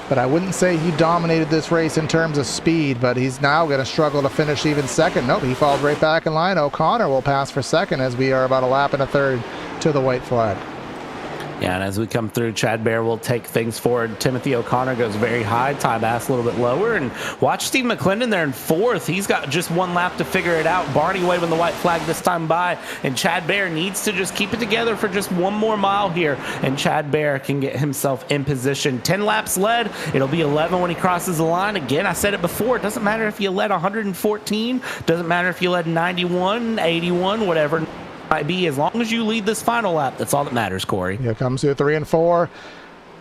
But I wouldn't say he dominated this race in terms of speed, but he's now going to struggle to finish even second. Nope, he falls right back in line. O'Connor will pass for second as we are about a lap and a third to the white flag. Yeah, and as we come through, Chad Bear will take things forward. Timothy O'Connor goes very high, Ty Bass a little bit lower, and watch Steve McClendon there in fourth. He's got just one lap to figure it out. Barney waving the white flag this time by, and Chad Bear needs to just keep it together for just one more mile here, and Chad Bear can get himself in position. 10 laps led. It'll be 11 when he crosses the line. Again, I said it before, it doesn't matter if you led 114, doesn't matter if you led 91, 81, whatever might be, as long as you lead this final lap. That's all that matters, Corey. Here comes through 3 and 4.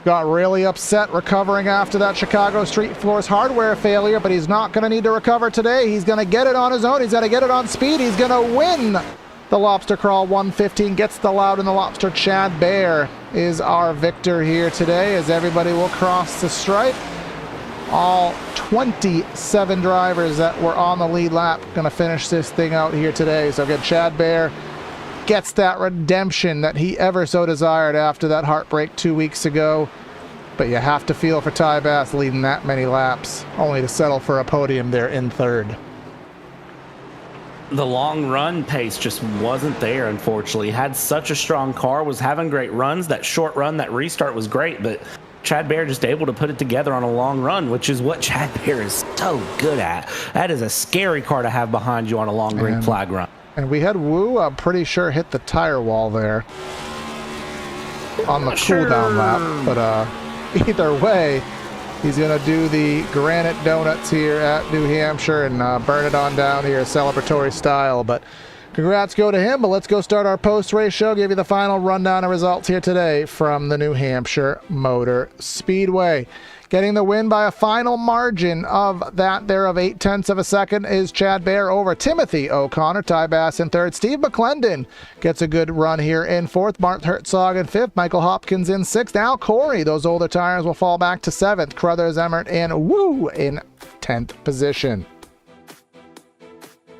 Got really upset recovering after that Chicago Street Floors hardware failure, but he's not going to need to recover today. He's going to get it on his own. He's going to get it on speed. He's going to win the Lobster Crawl 115. Gets the Loud and the Lobster. Chad Bear is our victor here today, as everybody will cross the stripe. All 27 drivers that were on the lead lap going to finish this thing out here today. So again, Chad Bear gets that redemption that he ever so desired after that heartbreak 2 weeks ago. But you have to feel for Ty Bass leading that many laps, only to settle for a podium there in third. The long run pace just wasn't there, unfortunately. Had such a strong car, was having great runs. That short run, that restart was great, but Chad Bear just able to put it together on a long run, which is what Chad Bear is so good at. That is a scary car to have behind you on a long green flag run. And we had Wu, I'm pretty sure, hit the tire wall there on the cooldown lap. But either way, he's going to do the granite donuts here at New Hampshire and burn it on down here, celebratory style. But congrats go to him. But let's go start our post-race show. Give you the final rundown of results here today from the New Hampshire Motor Speedway. Getting the win by a final margin of that there of 0.8 of a second is Chad Bear over Timothy O'Connor. Ty Bass in third. Steve McClendon gets a good run here in fourth. Mark Herzog in fifth. Michael Hopkins in sixth. Al Corey, those older tires will fall back to seventh. Crothers, Emmert, and Wu in 10th position.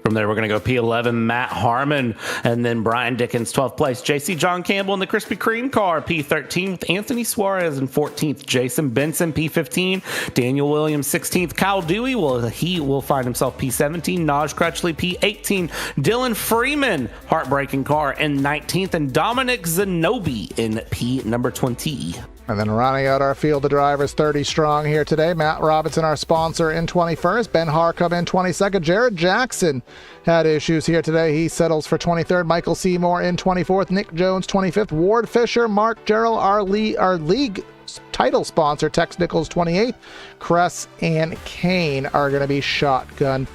From there, we're going to go P11, Matt Harmon, and then Brian Dickens, 12th place. JC John Campbell in the Krispy Kreme car, P13, with Anthony Suarez in 14th. Jason Benson, P15. Daniel Williams, 16th. Kyle Dewey, he will find himself P17. Naj Crutchley, P18. Dylan Freeman, heartbreaking car, in 19th. And Dominic Zanobi in P number 20. And then rounding out our field of drivers, 30 strong here today. Matt Robinson, our sponsor, in 21st. Ben Harcum in 22nd. Jared Jackson had issues here today. He settles for 23rd. Michael Seymour in 24th. Nick Jones, 25th. Ward Fisher, Mark Gerald, our league title sponsor, Tex Nichols, 28th. Kress and Kane are going to be shotgun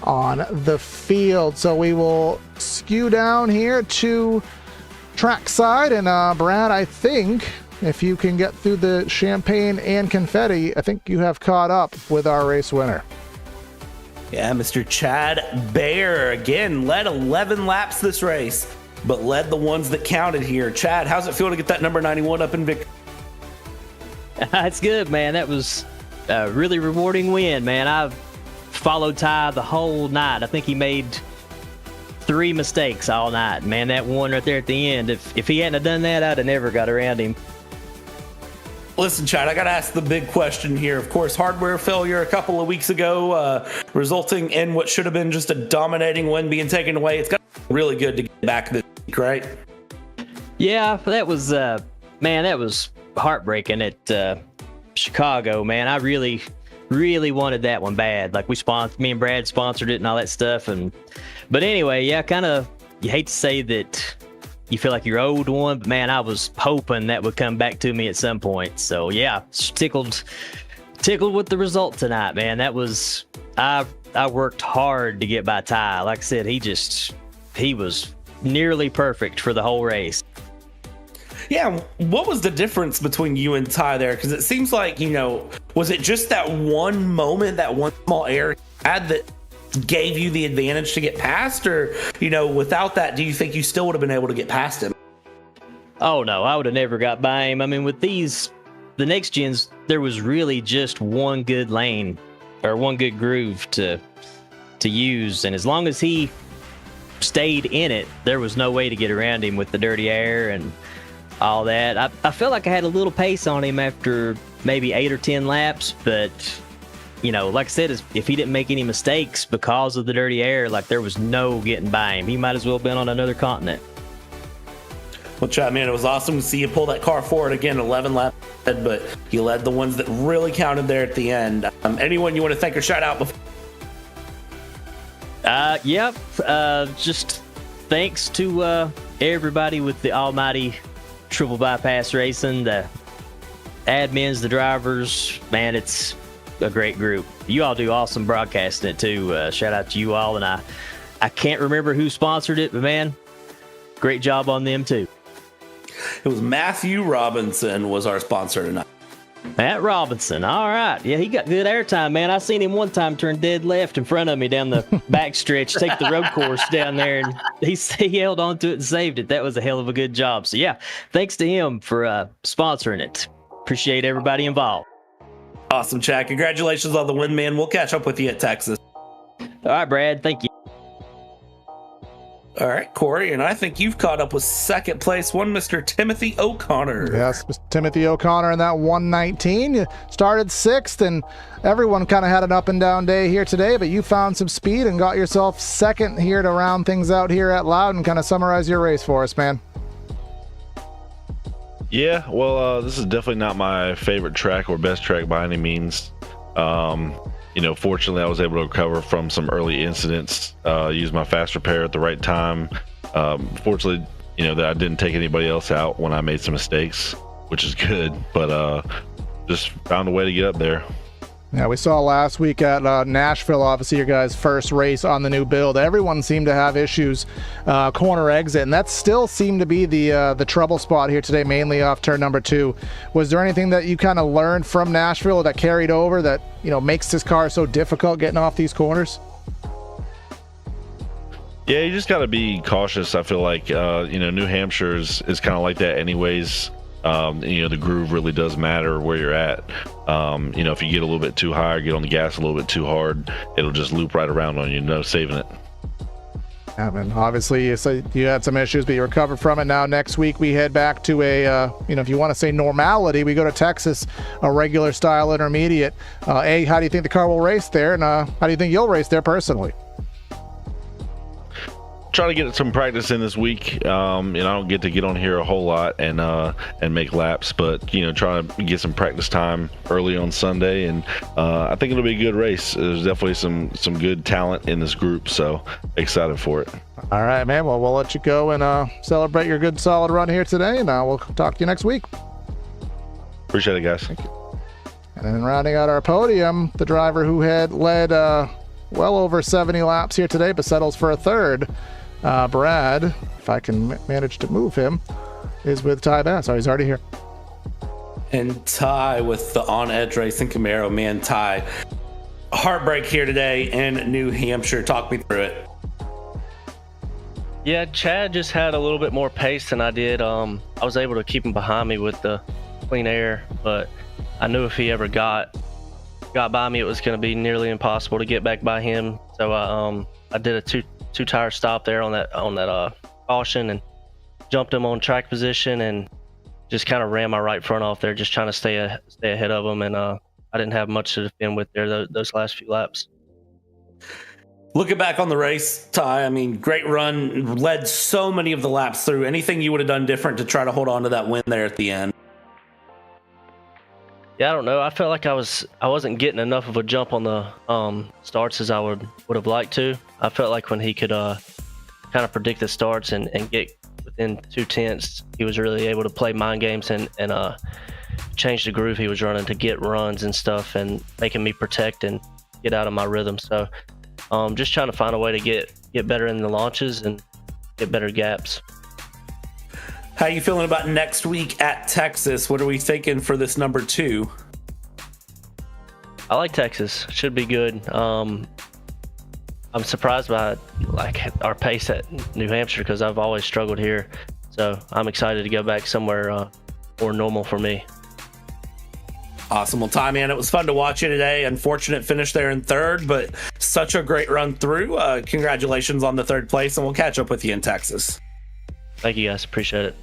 on the field. So we will skew down here to trackside. And Brad, I think, if you can get through the champagne and confetti, I think you have caught up with our race winner. Yeah, Mr. Chad Bear, again, led 11 laps this race, but led the ones that counted here. Chad, how's it feel to get that number 91 up in victory? It's good, man. That was a really rewarding win, man. I've followed Ty the whole night. I think he made 3 mistakes all night, man. That one right there at the end, if he hadn't have done that, I'd have never got around him. Listen, Chad, I got to ask the big question here. Of course, hardware failure a couple of weeks ago, resulting in what should have been just a dominating win being taken away. It's got to be really good to get back this week, right? Yeah, that was, man, that was heartbreaking at Chicago, man. I really, really wanted that one bad. Like me and Brad sponsored it and all that stuff. But anyway, yeah, kind of, you hate to say that you feel like you're owed one, but man, I was hoping that would come back to me at some point. So yeah, tickled with the result tonight, man. That was, I worked hard to get by Ty. Like I said, he was nearly perfect for the whole race. Yeah, what was the difference between you and Ty there? Because it seems like, was it just that one moment, that one small error you had that gave you the advantage to get past? Or, without that, do you think you still would have been able to get past him? Oh, no, I would have never got by him. I mean, with the next gens, there was really just one good lane or one good groove to use. And as long as he stayed in it, there was no way to get around him with the dirty air and all that. I felt like I had a little pace on him after maybe 8 or 10 laps, but like I said, if he didn't make any mistakes because of the dirty air, like there was no getting by him. He might as well have been on another continent. Well, Chad, man, it was awesome to see you pull that car forward again, 11 laps, but you led the ones that really counted there at the end. Anyone you want to thank or shout out before? Just thanks to everybody with the almighty Triple Bypass Racing, the admins, the drivers. Man, it's a great group. You all do awesome broadcasting it too. Shout out to you all, and I can't remember who sponsored it, but man, great job on them too. It was Matthew Robinson was our sponsor tonight. Matt Robinson. All right. Yeah, he got good airtime, man. I seen him one time turn dead left in front of me down the backstretch, take the road course down there, and he held on to it and saved it. That was a hell of a good job. So, yeah, thanks to him for sponsoring it. Appreciate everybody involved. Awesome, Chad. Congratulations on the win, man. We'll catch up with you at Texas. All right, Brad. Thank you. All right, Corey, and I think you've caught up with second place one, Mr. Timothy O'Connor. Yes, Timothy O'Connor in that 119. You started 6th, and everyone kind of had an up and down day here today, but you found some speed and got yourself 2nd here to round things out here at Loudon. Kind of summarize your race for us, man. Yeah, well, this is definitely not my favorite track or best track by any means. Fortunately, I was able to recover from some early incidents, use my fast repair at the right time. Fortunately, that I didn't take anybody else out when I made some mistakes, which is good, but just found a way to get up there. Yeah, we saw last week at Nashville, obviously your guys' first race on the new build. Everyone seemed to have issues corner exit, and that still seemed to be the trouble spot here today, mainly off turn number 2. Was there anything that you kind of learned from Nashville that carried over that makes this car so difficult getting off these corners? Yeah, you just got to be cautious. I feel like New Hampshire is kind of like that anyways. The groove really does matter where you're at. If you get a little bit too high or get on the gas a little bit too hard, it'll just loop right around on you, no saving it. Yeah, man, obviously you had some issues, but you recovered from it. Now next week we head back to a, if you want to say normality, we go to Texas, a regular style intermediate. How do you think the car will race there? And how do you think you'll race there personally? Try to get some practice in this week. I don't get to get on here a whole lot and make laps, but try to get some practice time early on Sunday, and I think it'll be a good race. There's definitely some good talent in this group, so excited for it. All right, man. Well, we'll let you go and celebrate your good solid run here today, and we'll talk to you next week. Appreciate it, guys. Thank you. And then rounding out our podium, the driver who had led well over 70 laps here today, but settles for a 3rd. Brad, if I can manage to move him, is with Ty Bass. Oh, he's already here. And Ty with the On Edge Racing Camaro. Man, Ty, heartbreak here today in New Hampshire. Talk me through it. Yeah, Chad just had a little bit more pace than I did. I was able to keep him behind me with the clean air, but I knew if he ever got by me, it was going to be nearly impossible to get back by him. So I did a two tire stop there on that caution and jumped him on track position and just kind of ran my right front off there, just trying to stay ahead of him. And I didn't have much to defend with there those last few laps. Looking back on the race, Ty, I mean, great run, led so many of the laps through. Anything you would have done different to try to hold on to that win there at the end? Yeah, I don't know. I felt like I wasn't getting enough of a jump on the starts as I would have liked to. I felt like when he could kind of predict the starts and get within 2/10, he was really able to play mind games and change the groove he was running to get runs and stuff and making me protect and get out of my rhythm. So just trying to find a way to get better in the launches and get better gaps. How you feeling about next week at Texas? What are we thinking for this number 2? I like Texas. Should be good. I'm surprised by our pace at New Hampshire because I've always struggled here. So I'm excited to go back somewhere more normal for me. Awesome. Well, Ty, man, it was fun to watch you today. Unfortunate finish there in 3rd, but such a great run through. Congratulations on the 3rd place, and we'll catch up with you in Texas. Thank you, guys. Appreciate it.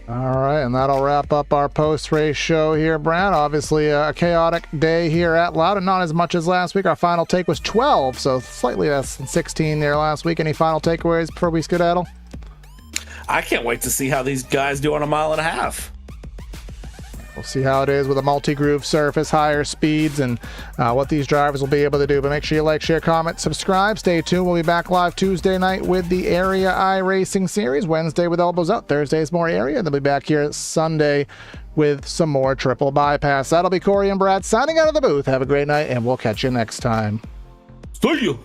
All right, and that'll wrap up our post-race show here, Brad. Obviously, a chaotic day here at Loudon. Not as much as last week. Our final take was 12, so slightly less than 16 there last week. Any final takeaways before we skedaddle? I can't wait to see how these guys do on a 1.5 miles. We'll see how it is with a multi-groove surface, higher speeds, and what these drivers will be able to do. But make sure you like, share, comment, subscribe. Stay tuned. We'll be back live Tuesday night with the Area iRacing Series. Wednesday with Elbows Up. Thursday's more Area. And they'll be back here Sunday with some more Triple Bypass. That'll be Corey and Brad signing out of the booth. Have a great night, and we'll catch you next time. See you.